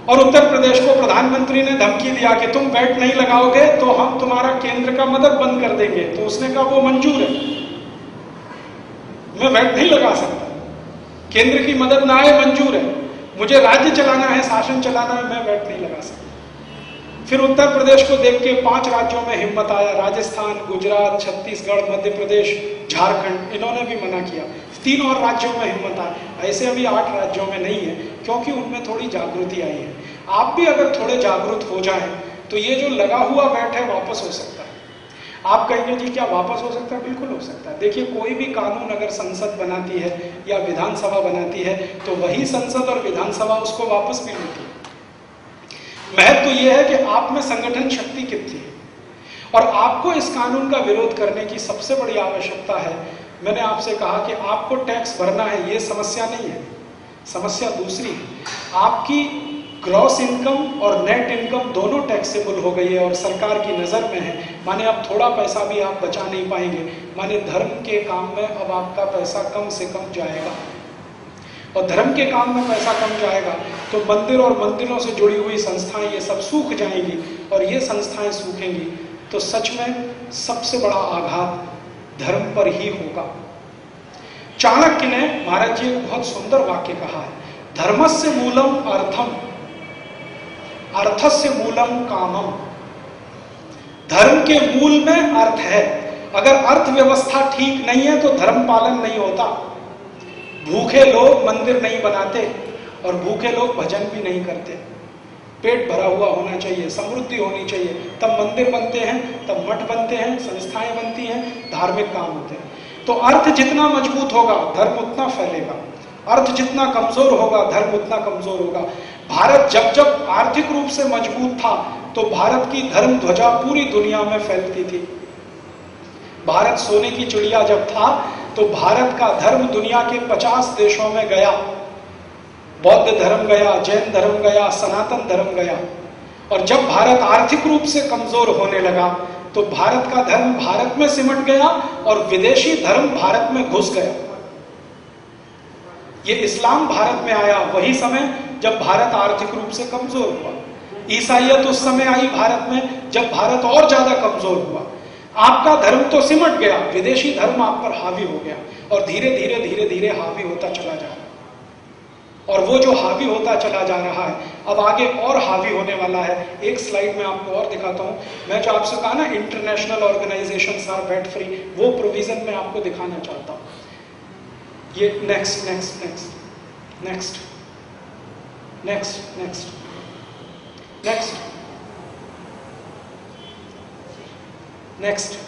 और उत्तर प्रदेश को प्रधानमंत्री ने धमकी दिया कि तुम वैट नहीं लगाओगे तो हम तुम्हारा केंद्र का मदद बंद कर देंगे। तो उसने कहा वो मंजूर है, मैं वैट नहीं लगा सकता, केंद्र की मदद ना आए मंजूर है, मुझे राज्य चलाना है, शासन चलाना है, मैं वैट नहीं लगा सकता। फिर उत्तर प्रदेश को देख के 5 राज्यों में हिम्मत आया, राजस्थान, गुजरात, छत्तीसगढ़, मध्य प्रदेश, झारखंड, इन्होंने भी मना किया। 3 और राज्यों में हिम्मत आई। ऐसे अभी 8 राज्यों में नहीं है, क्योंकि उनमें थोड़ी जागृति आई है। आप भी अगर थोड़े जागरूक हो जाएं तो ये जो लगा हुआ वैट है वापस हो सकता है। आप कहेंगे जी क्या वापस हो सकता है? बिल्कुल हो सकता है। देखिए, कोई भी कानून अगर संसद बनाती है या विधानसभा बनाती है तो वही संसद और विधानसभा उसको वापस भी लेती है। महत्व तो यह है कि आप में संगठन शक्ति कितनी है। और आपको इस कानून का विरोध करने की सबसे बड़ी आवश्यकता है। मैंने आपसे कहा कि आपको टैक्स भरना है, ये समस्या नहीं है, समस्या दूसरी है। आपकी ग्रॉस इनकम और नेट इनकम दोनों टैक्सेबल हो गई है और सरकार की नज़र में है। माने अब थोड़ा पैसा भी आप बचा नहीं पाएंगे, माने धर्म के काम में अब आपका पैसा कम से कम जाएगा, और धर्म के काम में पैसा कम जाएगा तो मंदिर और मंदिरों से जुड़ी हुई संस्थाएं ये सब सूख जाएंगी, और ये संस्थाएं सूखेंगी तो सच में सबसे बड़ा आघात धर्म पर ही होगा। चाणक्य ने, महाराज जी, एक बहुत सुंदर वाक्य कहा है, धर्मस्य मूलम अर्थम, अर्थस्य मूलम कामम। धर्म के मूल में अर्थ है। अगर अर्थव्यवस्था ठीक नहीं है तो धर्म पालन नहीं होता। भूखे लोग मंदिर नहीं बनाते और भूखे लोग भजन भी नहीं करते। पेट भरा हुआ होना चाहिए, समृद्धि होनी चाहिए, तब मंदिर बनते हैं, तब मठ बनते हैं, संस्थाएं बनती हैं, धार्मिक काम होते हैं। तो अर्थ जितना मजबूत होगा धर्म उतना फैलेगा, अर्थ जितना कमजोर होगा धर्म उतना कमजोर होगा। भारत जब जब आर्थिक रूप से मजबूत था तो भारत की धर्म ध्वजा पूरी दुनिया में फैलती थी। भारत सोने की चिड़िया जब था तो भारत का धर्म दुनिया के 50 देशों में गया। बौद्ध धर्म गया, जैन धर्म गया, सनातन धर्म गया। और जब भारत आर्थिक रूप से कमजोर होने लगा तो भारत का धर्म भारत में सिमट गया और विदेशी धर्म भारत में घुस गया। ये इस्लाम भारत में आया वही समय जब भारत आर्थिक रूप से कमजोर हुआ। ईसाइयत उस समय आई भारत में जब भारत और ज्यादा कमजोर हुआ। आपका धर्म तो सिमट गया, विदेशी धर्म आप पर हावी हो गया और धीरे धीरे धीरे धीरे हावी होता चला जा रहा है। और वो जो हावी होता चला जा रहा है अब आगे और हावी होने वाला है। एक स्लाइड में आपको और दिखाता हूं। मैं जो आपसे कहा ना international organisations are VAT free, वो प्रोविजन में आपको दिखाना चाहता हूं। ये next next next next next next next next,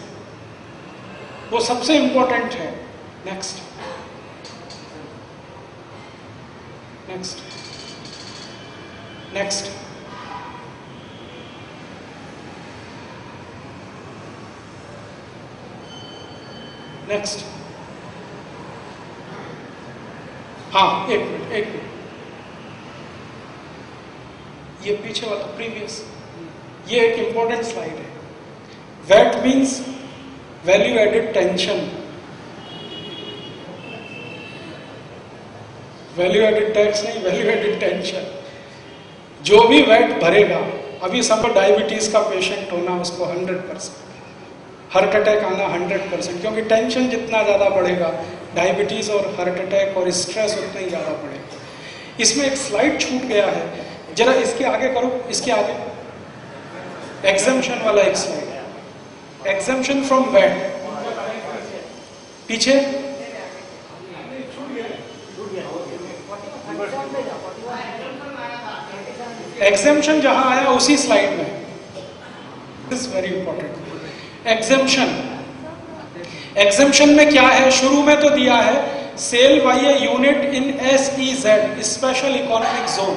वो सबसे इंपॉर्टेंट है। Next next next next. हाँ, एक मिनट, ये पीछे वाला प्रीवियस, ये एक इंपॉर्टेंट स्लाइड है। VAT means value added tension. Value added tax नहीं, वैल्यू एडेड टेंशन। जो भी वैट भरेगा, अभी सब डायबिटीज का पेशेंट होना उसको 100%, हार्ट अटैक आना 100%, क्योंकि टेंशन जितना ज्यादा बढ़ेगा डायबिटीज और हार्ट अटैक और स्ट्रेस उतना ही ज्यादा बढ़ेगा। इसमें एक स्लाइड छूट गया है, जरा इसके आगे करो, इसके आगे एग्जम्पशन वाला एक स्लाइड, एग्जम्पशन फ्रॉम वैट। पीछे एग्जम्पशन जहां आया उसी स्लाइड में, दिस वेरी इंपॉर्टेंट। एग्जम्पशन में क्या है, शुरू में तो दिया है sale by a unit in SEZ, special economic zone.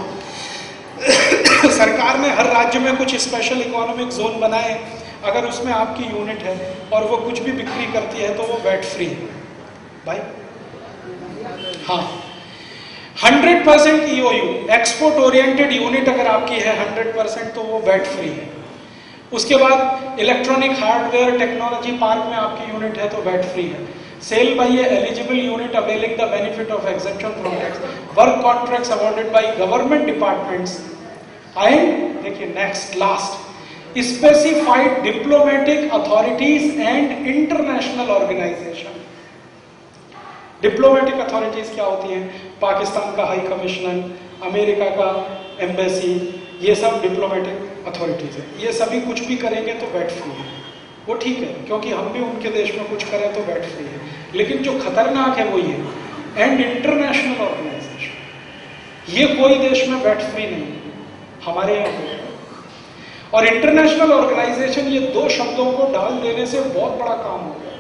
सरकार ने हर राज्य में कुछ स्पेशल इकोनॉमिक जोन बनाए, अगर उसमें आपकी यूनिट है और वो कुछ भी बिक्री करती है तो वो वैट फ्री है भाई। हाँ, 100% EOU, एक्सपोर्ट ओरिएंटेड यूनिट अगर आपकी है 100% तो वो वैट फ्री है। उसके बाद इलेक्ट्रॉनिक हार्डवेयर टेक्नोलॉजी पार्क में आपकी यूनिट है तो वैट फ्री है। Sale by eligible unit availing the benefit of exemption from tax, work contracts awarded by government departments and, देखिए next last, specified diplomatic authorities and international organisation. Diplomatic authorities क्या होती हैं? पाकिस्तान का high commissioner, America का embassy, ये सब diplomatic authorities है। ये सभी कुछ भी करेंगे तो वैट फ्री है, वो ठीक है, क्योंकि हम भी उनके देश में कुछ करें तो वैट फ्री है। लेकिन जो खतरनाक है वो ये एंड इंटरनेशनल ऑर्गेनाइजेशन, ये कोई देश में वैट फ्री नहीं है, हमारे यहाँ। और इंटरनेशनल ऑर्गेनाइजेशन, ये दो शब्दों को डाल देने से बहुत बड़ा काम हो गया।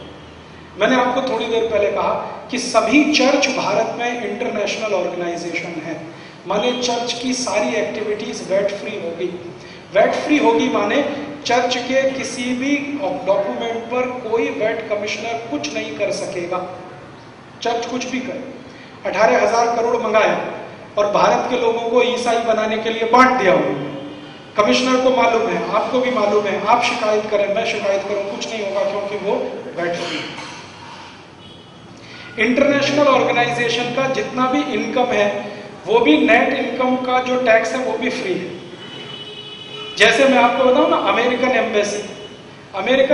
मैंने आपको थोड़ी देर पहले कहा कि सभी चर्च भारत में इंटरनेशनल ऑर्गेनाइजेशन है, माने चर्च की सारी एक्टिविटीज वैट फ्री होगी। वैट फ्री होगी माने चर्च के किसी भी डॉक्यूमेंट पर कोई वैट कमिश्नर कुछ नहीं कर सकेगा। चर्च कुछ भी करे, 18,000 करोड़ मंगाया, और भारत के लोगों को ईसाई बनाने के लिए बांट दिया उन्होंने। कमिश्नर को मालूम है, आपको भी मालूम है, आप शिकायत करें, मैं शिकायत करूं, कुछ नहीं होगा क्योंकि वो वैट फ्री है। इंटरनेशनल ऑर्गेनाइजेशन का जितना भी इनकम है वो भी नेट इनकम का जो टैक्स है वो भी फ्री है। जैसे मैं आपको बताऊं ना, अमेरिकन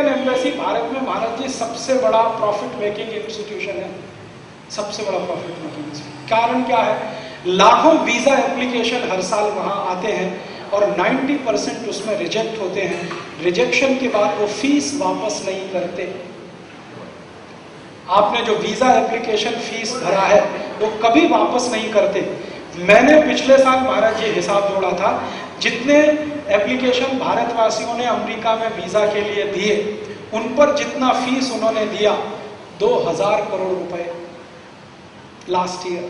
एम्बेसी भारत में महाराज जी सबसे बड़ा प्रॉफिट मेकिंग इंस्टीट्यूशन है, सबसे बड़ा प्रॉफिट मेकिंग इंस्टीट्यूशन। कारण क्या है, लाखों वीजा एप्लीकेशन हर साल वहां आते हैं और 90% उसमें रिजेक्ट होते हैं। रिजेक्शन के बाद वो फीस वापस नहीं करते। आपने जो वीजा एप्लीकेशन फीस भरा है वो कभी वापस नहीं करते। मैंने पिछले साल महाराज जी हिसाब जोड़ा था, जितने एप्लीकेशन भारतवासियों ने अमेरिका में वीजा के लिए दिए उन पर जितना फीस उन्होंने दिया 2000 करोड़ रुपए लास्ट ईयर,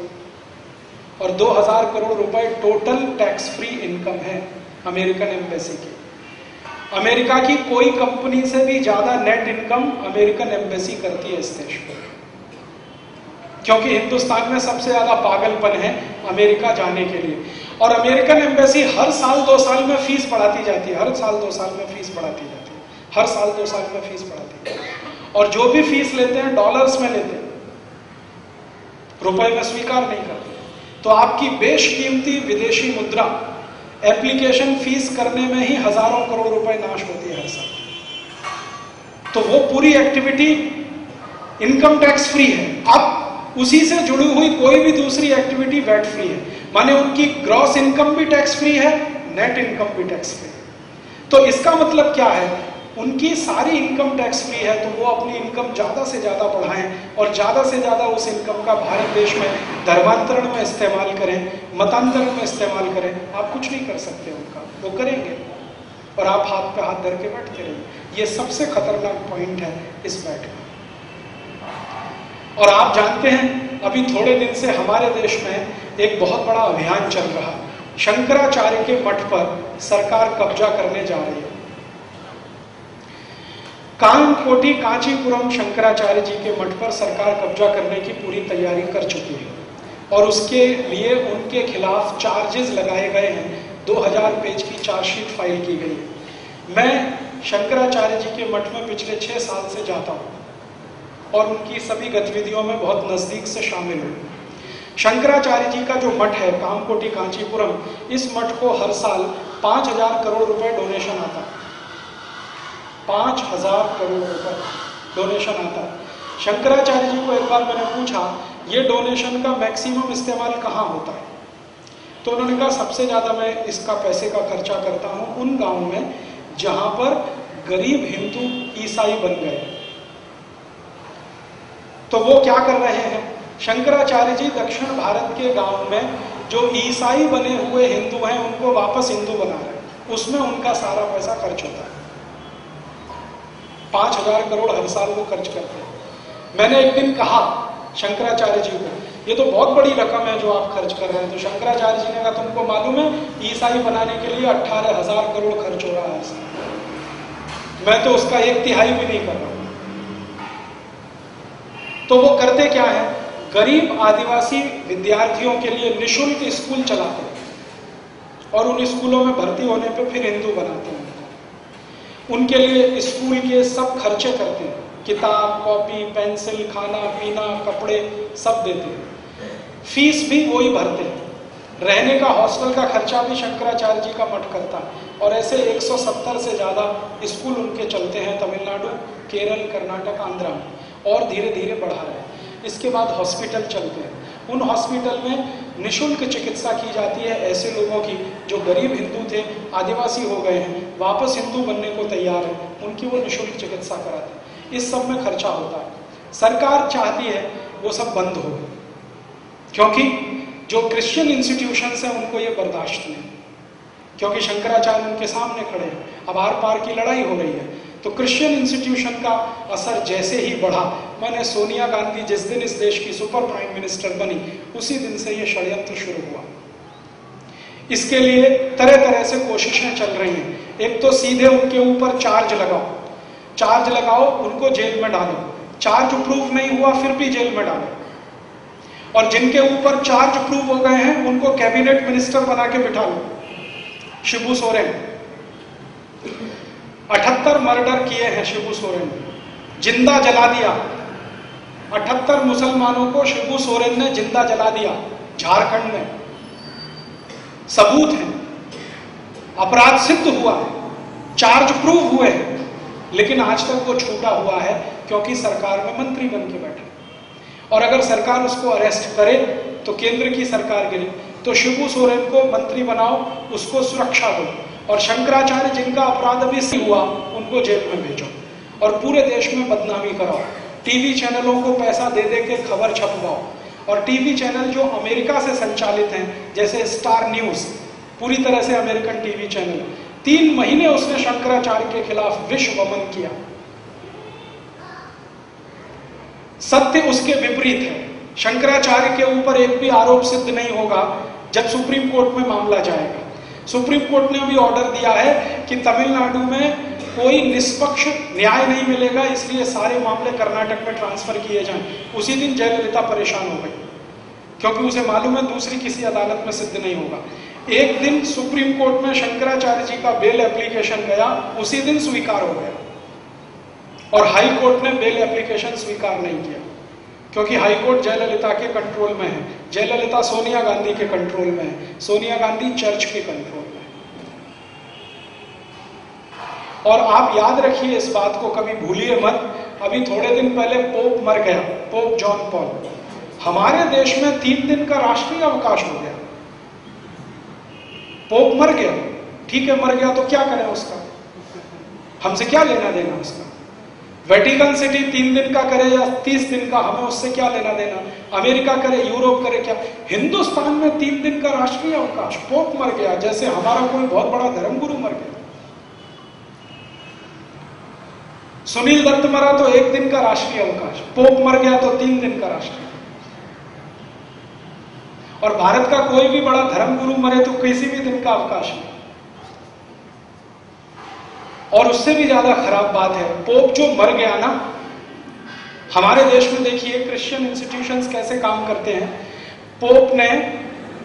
और 2000 करोड़ रुपए टोटल टैक्स फ्री इनकम है अमेरिकन एम्बेसी की। अमेरिका की कोई कंपनी से भी ज्यादा नेट इनकम अमेरिकन एम्बेसी करती है इस देश में, क्योंकि हिंदुस्तान में सबसे ज्यादा पागलपन है अमेरिका जाने के लिए। और अमेरिकन एम्बेसी हर साल 2 साल में फीस बढ़ाती जाती है, हर साल 2 साल में फीस बढ़ाती जाती है, हर साल 2 साल में फीस बढ़ाती है। और जो भी फीस लेते हैं डॉलर्स में लेते हैं, रुपए में स्वीकार नहीं करते। तो आपकी बेशकीमती विदेशी मुद्रा एप्लीकेशन फीस करने में ही हजारों करोड़ रुपए नाश होती है हर साल। तो वो पूरी एक्टिविटी इनकम टैक्स फ्री है। अब उसी से जुड़ी हुई कोई भी दूसरी एक्टिविटी वैट फ्री है, माने उनकी ग्रॉस इनकम भी टैक्स फ्री है, नेट इनकम भी टैक्स फ्री है। तो इसका मतलब क्या है, उनकी सारी इनकम टैक्स फ्री है, तो वो अपनी इनकम ज्यादा से ज्यादा बढ़ाएं और ज्यादा से ज्यादा उस इनकम का भारत देश में धर्मांतरण में इस्तेमाल करें, मतांतरण में इस्तेमाल करें। आप कुछ नहीं कर सकते उनका, वो करेंगे और आप हाथ पे हाथ धर के बैठते रहिए। ये सबसे खतरनाक पॉइंट है इस वैट में। और आप जानते हैं अभी थोड़े दिन से हमारे देश में एक बहुत बड़ा अभियान चल रहा है, शंकराचार्य के मठ पर सरकार कब्जा करने जा रही है। कामकोटी कांचीपुरम शंकराचार्य जी के मठ पर सरकार कब्जा करने की पूरी तैयारी कर चुकी है और उसके लिए उनके खिलाफ चार्जेस लगाए गए हैं। 2000 पेज की चार्जशीट फाइल की गई है। मैं शंकराचार्य जी के मठ में पिछले 6 साल से जाता हूं और उनकी सभी गतिविधियों में बहुत नजदीक से शामिल हूं। शंकराचार्य जी का जो मठ है कामकोटी कांचीपुरम, इस मठ को हर साल 5000 करोड़ रुपए डोनेशन आता है। 5000 करोड़ रुपए डोनेशन आता है। शंकराचार्य जी को एक बार मैंने पूछा ये डोनेशन का मैक्सिमम इस्तेमाल कहाँ होता है, तो उन्होंने कहा सबसे ज्यादा मैं इसका पैसे का खर्चा करता हूं उन गांव में जहां पर गरीब हिंदू ईसाई बन गए। तो वो क्या कर रहे हैं, शंकराचार्य जी दक्षिण भारत के गांव में जो ईसाई बने हुए हिंदू हैं उनको वापस हिंदू बना रहे हैं, उसमें उनका सारा पैसा खर्च होता है। 5000 करोड़ हर साल वो खर्च करते हैं। मैंने एक दिन कहा शंकराचार्य जी को ये तो बहुत बड़ी रकम है जो आप खर्च कर रहे हैं। तो शंकराचार्य जी ने कहा तुमको मालूम है ईसाई बनाने के लिए 18,000 करोड़ खर्च हो रहा है हर साल, मैं तो उसका 1/3 भी नहीं कर रहा हूं। तो वो करते क्या है, गरीब आदिवासी विद्यार्थियों के लिए निःशुल्क स्कूल चलाते हैं और उन स्कूलों में भर्ती होने पे फिर हिंदू बनाते हैं। उनके लिए स्कूल के सब खर्चे करते हैं, किताब, कॉपी, पेंसिल, खाना पीना, कपड़े सब देते हैं। फीस भी वही भरते हैं। रहने का हॉस्टल का खर्चा भी शंकराचार्य जी का मठ करता है। और ऐसे 170 से ज्यादा स्कूल उनके चलते हैं तमिलनाडु, केरल, कर्नाटक, आंध्रा में, और धीरे धीरे बढ़ा रहे हैं। इसके बाद हॉस्पिटल चलते हैं। उन हॉस्पिटल में निःशुल्क चिकित्सा की जाती है ऐसे लोगों की जो गरीब हिंदू थे, आदिवासी हो गए हैं, वापस हिंदू बनने को तैयार है, उनकी वो निःशुल्क चिकित्सा कराते हैं। इस सब में खर्चा होता है। सरकार चाहती है वो सब बंद हो, क्योंकि जो क्रिश्चियन इंस्टीट्यूशंस हैं उनको ये बर्दाश्त नहीं, क्योंकि शंकराचार्य उनके सामने खड़े हैं। अब आर पार की लड़ाई हो रही है, तो क्रिश्चियन इंस्टीट्यूशन का असर जैसे ही बढ़ा, मैंने सोनिया गांधी जिस दिन इस देश की सुपर प्राइम मिनिस्टर बनी उसी दिन से ये षड्यंत्र शुरू हुआ। इसके लिए तरह तरह से कोशिशें चल रही हैं। एक तो सीधे उनके ऊपर चार्ज लगाओ, उनको जेल में डालो, चार्ज प्रूफ नहीं हुआ फिर भी जेल में डालो। और जिनके ऊपर चार्ज प्रूव हो गए हैं उनको कैबिनेट मिनिस्टर बना के बिठा लो। शिबू सोरेन 78 मर्डर किए हैं शिबू सोरेन ने, जिंदा जला दिया। 78 मुसलमानों को शिबू सोरेन ने जिंदा जला दिया झारखंड में। सबूत है, अपराध सिद्ध हुआ है, चार्ज प्रूव हुए हैं, लेकिन आज तक वो छूटा हुआ है क्योंकि सरकार में मंत्री बन के बैठे। और अगर सरकार उसको अरेस्ट करे तो केंद्र की सरकार गिरे। तो शिबू सोरेन को मंत्री बनाओ, उसको सुरक्षा दो, और शंकराचार्य जिनका अपराध अभी से हुआ उनको जेल में भेजो और पूरे देश में बदनामी कराओ। टीवी चैनलों को पैसा दे दे के खबर छपवाओ, और टीवी चैनल जो अमेरिका से संचालित हैं जैसे स्टार न्यूज, पूरी तरह से अमेरिकन टीवी चैनल, 3 महीने उसने शंकराचार्य के खिलाफ विश्ववमन किया। सत्य उसके विपरीत है। शंकराचार्य के ऊपर एक भी आरोप सिद्ध नहीं होगा जब सुप्रीम कोर्ट में मामला जाएगा। सुप्रीम कोर्ट ने भी ऑर्डर दिया है कि तमिलनाडु में कोई निष्पक्ष न्याय नहीं मिलेगा, इसलिए सारे मामले कर्नाटक में ट्रांसफर किए जाएं। उसी दिन जयललिता परेशान हो गई क्योंकि उसे मालूम है दूसरी किसी अदालत में सिद्ध नहीं होगा। एक दिन सुप्रीम कोर्ट में शंकराचार्य जी का बेल एप्लीकेशन गया, उसी दिन स्वीकार हो गया, और हाई कोर्ट ने बेल एप्लीकेशन स्वीकार नहीं किया क्योंकि हाई कोर्ट जयललिता के कंट्रोल में है। जयललिता सोनिया गांधी के कंट्रोल में है, सोनिया गांधी चर्च के कंट्रोल में है। और आप याद रखिए इस बात को, कभी भूलिए मत, अभी थोड़े दिन पहले पोप मर गया, पोप जॉन पॉल। हमारे देश में 3 दिन का राष्ट्रीय अवकाश हो गया। पोप मर गया, ठीक है, मर गया तो क्या करें उसका, हमसे क्या लेना देना उसका। वेटिकन सिटी 3 दिन का करे या 30 दिन का, हमें उससे क्या लेना देना। अमेरिका करे, यूरोप करे, क्या। हिंदुस्तान में 3 दिन का राष्ट्रीय अवकाश, पोप मर गया, जैसे हमारा कोई बहुत बड़ा धर्मगुरु मर गया। सुनील दत्त मरा तो 1 दिन का राष्ट्रीय अवकाश, पोप मर गया तो 3 दिन का राष्ट्रीय। और भारत का कोई भी बड़ा धर्मगुरु मरे तो किसी भी दिन का अवकाश नहीं। और उससे भी ज्यादा खराब बात है, पोप जो मर गया ना, हमारे देश में देखिए क्रिश्चियन इंस्टीट्यूशंस कैसे काम करते हैं। पोप ने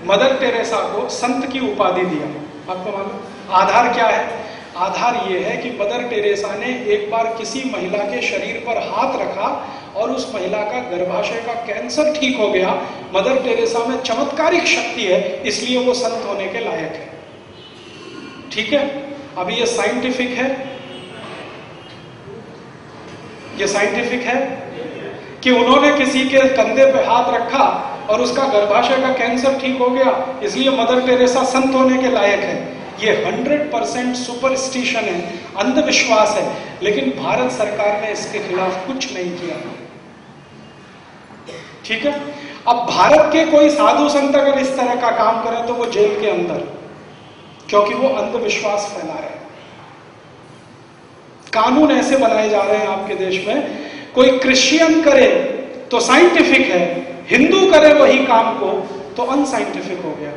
मदर टेरेसा को संत की उपाधि दिया। आपको मालूम आधार क्या है? आधार ये है कि मदर टेरेसा ने एक बार किसी महिला के शरीर पर हाथ रखा और उस महिला का गर्भाशय का कैंसर ठीक हो गया। मदर टेरेसा में चमत्कारिक शक्ति है, इसलिए वो संत होने के लायक है। ठीक है, अभी ये साइंटिफिक है, ये साइंटिफिक है कि उन्होंने किसी के कंधे पे हाथ रखा और उसका गर्भाशय का कैंसर ठीक हो गया, इसलिए मदर टेरेसा संत होने के लायक है। ये 100% सुपरस्टिशन है, अंधविश्वास है, लेकिन भारत सरकार ने इसके खिलाफ कुछ नहीं किया। ठीक है, अब भारत के कोई साधु संत अगर इस तरह का काम करें तो वो जेल के अंदर, क्योंकि वो अंधविश्वास फैला रहे हैं। कानून ऐसे बनाए जा रहे हैं आपके देश में, कोई क्रिश्चियन करे तो साइंटिफिक है, हिंदू करे वही काम को तो अनसाइंटिफिक हो गया।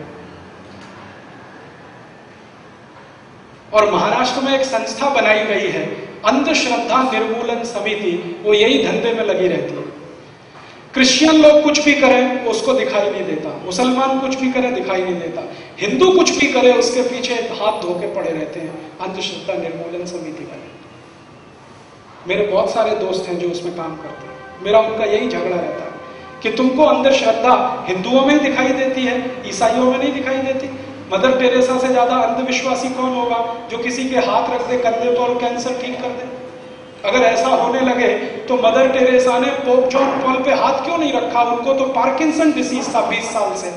और महाराष्ट्र में एक संस्था बनाई गई है अंधश्रद्धा निर्मूलन समिति, वो यही धंधे में लगी रहती है। क्रिश्चियन लोग कुछ भी करें उसको दिखाई नहीं देता, मुसलमान कुछ भी करे दिखाई नहीं देता, हिंदू कुछ भी करे उसके पीछे हाथ धो के पड़े रहते हैं अंधश्रद्धा निर्मूलन समिति वाले। मेरे बहुत सारे दोस्त हैं जो उसमें काम करते हैं, मेरा उनका यही झगड़ा रहता है कि तुमको अंधश्रद्धा हिंदुओं में दिखाई देती है, ईसाइयों में नहीं दिखाई देती। मदर टेरेसा से ज्यादा अंधविश्वासी कौन होगा जो किसी के हाथ रख दे कंधे पर और कैंसर ठीक कर दे? अगर ऐसा होने लगे तो मदर टेरेसा ने पोप जॉन पॉल पे हाथ क्यों नहीं रखा? उनको तो पार्किंसन डिसीज था 20 साल से।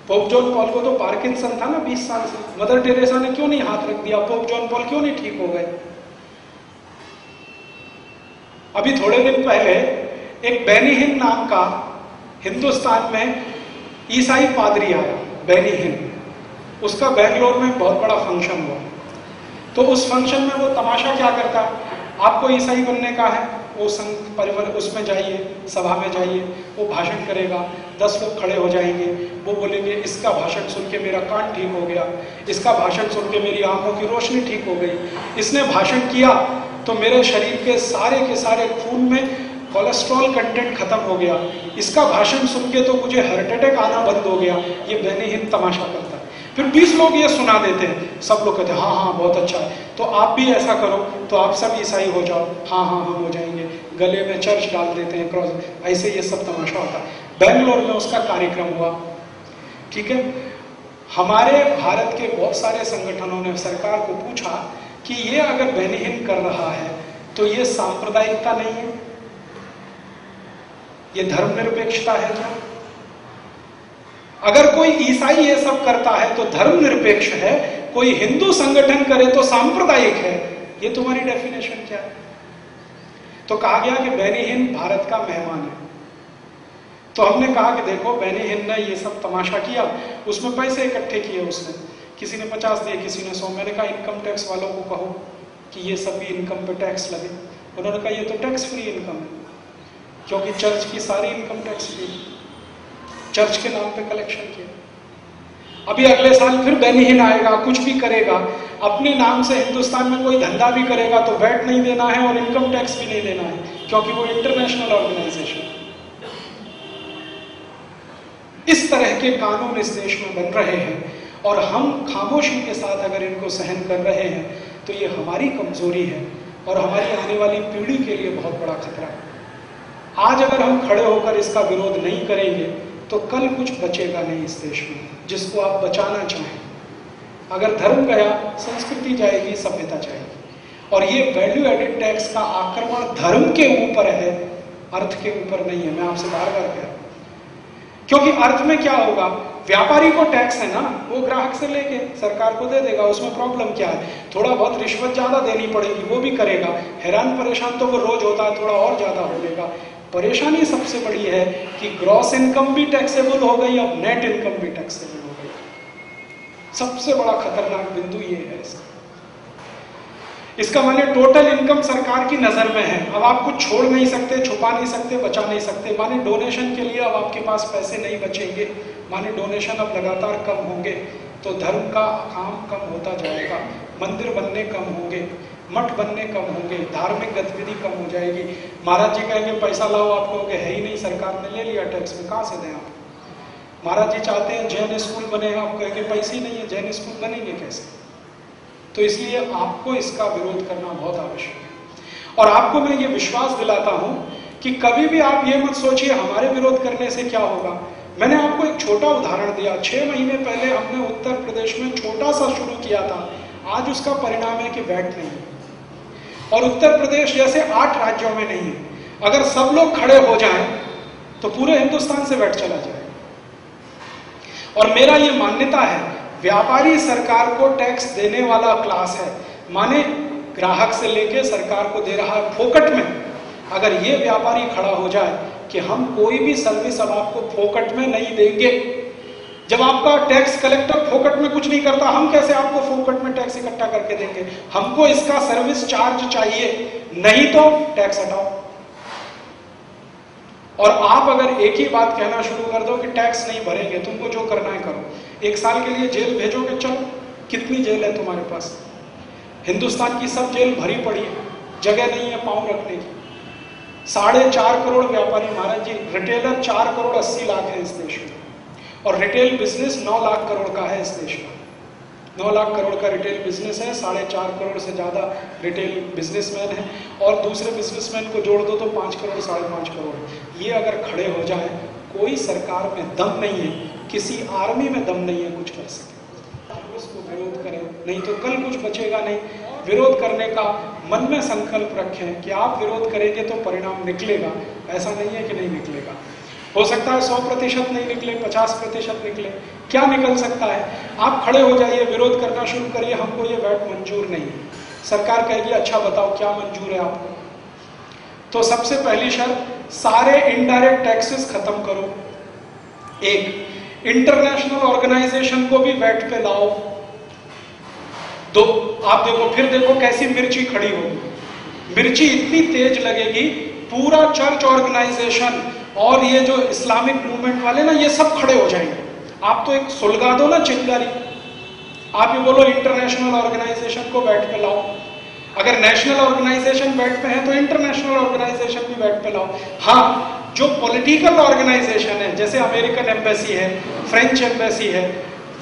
पोप जॉन पॉल को तो पार्किंसन था ना 20 साल से, मदर टेरेसा ने क्यों नहीं हाथ रख दिया? पोप जॉन पॉल क्यों नहीं ठीक हो गए? अभी थोड़े दिन पहले एक बेनी हिन नाम का हिंदुस्तान में ईसाई पादरी आया, बेनी हिन, उसका बेंगलोर में बहुत बड़ा फंक्शन हुआ। तो उस फंक्शन में वो तमाशा क्या करता, आपको ईसाई बनने का है, वो संघ परिवार उसमें जाइए, सभा में जाइए, वो भाषण करेगा, 10 लोग खड़े हो जाएंगे, वो बोलेंगे इसका भाषण सुन के मेरा कान ठीक हो गया, इसका भाषण सुन के मेरी आंखों की रोशनी ठीक हो गई, इसने भाषण किया तो मेरे शरीर के सारे खून में कोलेस्ट्रॉल कंटेंट खत्म हो गया, इसका भाषण सुन के तो मुझे हार्ट अटैक आना बंद हो गया, ये बेनी हिंद तमाशा करता है। फिर 20 लोग ये सुना देते हैं, सब लोग कहते हैं हाँ हाँ बहुत अच्छा है, तो आप भी ऐसा करो, तो आप सब ईसाई हो जाओ, हाँ हाँ हम हो जाएंगे, गले में चर्च डाल देते हैं क्रॉस, ऐसे ये सब तमाशा होता है। बेंगलोर में उसका कार्यक्रम हुआ, ठीक है। हमारे भारत के बहुत सारे संगठनों ने सरकार को पूछा कि ये अगर बेनी हिंद कर रहा है तो ये सांप्रदायिकता नहीं है, ये धर्मनिरपेक्षता है क्या? अगर कोई ईसाई ये सब करता है तो धर्मनिरपेक्ष है, कोई हिंदू संगठन करे तो सांप्रदायिक है, ये तुम्हारी डेफिनेशन क्या है? तो कहा गया कि बेनी हिंद भारत का मेहमान है। तो हमने कहा कि देखो बेनी हिंद ने ये सब तमाशा किया, उसमें पैसे इकट्ठे किए उसने, किसी ने 50 दिए, किसी ने 100। मैंने कहा इनकम टैक्स वालों को कहो कि ये सभी इनकम पे टैक्स लगे। उन्होंने कहा ये तो टैक्स फ्री इनकम है, क्योंकि चर्च की सारी इनकम टैक्स फ्री, चर्च के नाम पे कलेक्शन किया। अभी अगले साल फिर बेनी हिंद आएगा, कुछ भी करेगा, अपने नाम से हिंदुस्तान में कोई धंधा भी करेगा तो वैट नहीं देना है और इनकम टैक्स भी नहीं देना है, क्योंकि वो इंटरनेशनल ऑर्गेनाइजेशन। इस तरह के कानून इस देश में बन रहे हैं और हम खामोशी के साथ अगर इनको सहन कर रहे हैं तो ये हमारी कमजोरी है और हमारी आने वाली पीढ़ी के लिए बहुत बड़ा खतरा है। आज अगर हम खड़े होकर इसका विरोध नहीं करेंगे तो कल कुछ बचेगा नहीं इस देश में जिसको आप बचाना चाहें। अगर धर्म गया, संस्कृति जाएगी, सभ्यता जाएगी। और ये वैल्यू एडेड टैक्स का आक्रमण धर्म के ऊपर है, अर्थ के ऊपर नहीं है। मैं आपसे बार बार कह रहा हूं, क्योंकि अर्थ में क्या होगा, व्यापारी को टैक्स है ना, वो ग्राहक से लेके सरकार को दे देगा, उसमें प्रॉब्लम क्या है? थोड़ा बहुत रिश्वत ज्यादा देनी पड़ेगी, वो भी करेगा। हैरान परेशान तो वो रोज होता है, थोड़ा और ज्यादा हो जाएगा। परेशानी सबसे बड़ी है कि ग्रॉस इनकम भी टैक्सेबल हो गई, अब नेट इनकम भी टैक्सेबल हो गई। सबसे बड़ा खतरनाक बिंदु ये है इसका माने टोटल इनकम सरकार की नजर में है। अब आप कुछ छोड़ नहीं सकते, छुपा नहीं सकते, बचा नहीं सकते। माने डोनेशन के लिए अब आपके पास पैसे नहीं बचेंगे, माने डोनेशन अब लगातार कम होंगे, तो धर्म का काम कम होता जाएगा, मंदिर बनने कम होंगे, मठ बनने कम होंगे, धार्मिक गतिविधि कम हो जाएगी। महाराज जी कहेंगे पैसा लाओ, आप कहोगे है ही नहीं, सरकार ने ले लिया टैक्स में, कहाँ से दें आप? महाराज जी चाहते हैं जैन स्कूल बने, आप कहेंगे पैसे ही नहीं है, जैन स्कूल बनेंगे कैसे? तो इसलिए आपको इसका विरोध करना बहुत आवश्यक है। और आपको मैं ये विश्वास दिलाता हूं कि कभी भी आप ये मत सोचिए हमारे विरोध करने से क्या होगा। मैंने आपको एक छोटा उदाहरण दिया, 6 महीने पहले हमने उत्तर प्रदेश में छोटा सा शुरू किया था, आज उसका परिणाम है कि वैट नहीं है। और उत्तर प्रदेश जैसे 8 राज्यों में नहीं है। अगर सब लोग खड़े हो जाएं तो पूरे हिंदुस्तान से वैट चला जाए। और मेरा ये मान्यता है, व्यापारी सरकार को टैक्स देने वाला क्लास है, माने ग्राहक से लेके सरकार को दे रहा है फोकट में। अगर ये व्यापारी खड़ा हो जाए कि हम कोई भी सर्विस अब आपको फोकट में नहीं देंगे, जब आपका टैक्स कलेक्टर फोकट में कुछ नहीं करता, हम कैसे आपको फोकट में टैक्स इकट्ठा करके देंगे? हमको इसका सर्विस चार्ज चाहिए, नहीं तो टैक्स हटाओ। और आप अगर एक ही बात कहना शुरू कर दो कि टैक्स नहीं भरेंगे, तुमको जो करना है करो, 1 साल के लिए जेल भेजोगे, चलो, कितनी जेल है तुम्हारे पास? हिंदुस्तान की सब जेल भरी पड़ी है, जगह नहीं है पांव रखने की। 4.5 करोड़ व्यापारी, महाराज जी, रिटेलर 4 करोड़ 80 लाख है इस देश में, और रिटेल बिजनेस 9 लाख करोड़ का है इस देश में। 9 लाख करोड़ का रिटेल बिजनेस है, 4.5 करोड़ से ज्यादा रिटेल बिजनेसमैन है, और दूसरे बिजनेसमैन को जोड़ दो तो 5 करोड़ 5.5 करोड़। ये अगर खड़े हो जाए, कोई सरकार में दम नहीं है, किसी आर्मी में दम नहीं है कुछ कर सके। उसको विरोध करें, नहीं तो कल कुछ बचेगा नहीं। विरोध करने का मन में संकल्प रखें कि आप विरोध करेंगे तो परिणाम निकलेगा, ऐसा नहीं है कि नहीं निकलेगा। हो सकता है 100% नहीं निकले, 50% निकले, क्या निकल सकता है? आप खड़े हो जाइए, विरोध करना शुरू करिए, हमको ये वैट मंजूर नहीं है। सरकार कहेगी अच्छा बताओ क्या मंजूर है आपको? तो सबसे पहली शर्त, सारे इनडायरेक्ट टैक्सेस खत्म करो। 1, इंटरनेशनल ऑर्गेनाइजेशन को भी वैट पे लाओ। 2, आप देखो, फिर देखो कैसी मिर्ची खड़ी होगी। मिर्ची इतनी तेज लगेगी, पूरा चर्च ऑर्गेनाइजेशन और ये जो इस्लामिक मूवमेंट वाले ना, ये सब खड़े हो जाएंगे। आप तो एक सुलगा दो ना चिंगारी, आप ये बोलो इंटरनेशनल ऑर्गेनाइजेशन को वैट पे लाओ। अगर नेशनल ऑर्गेनाइजेशन वेट पे है तो इंटरनेशनल ऑर्गेनाइजेशन भी वेट पे लाओ। हाँ, जो पॉलिटिकल ऑर्गेनाइजेशन है जैसे अमेरिकन एम्बेसी है, फ्रेंच एम्बेसी है,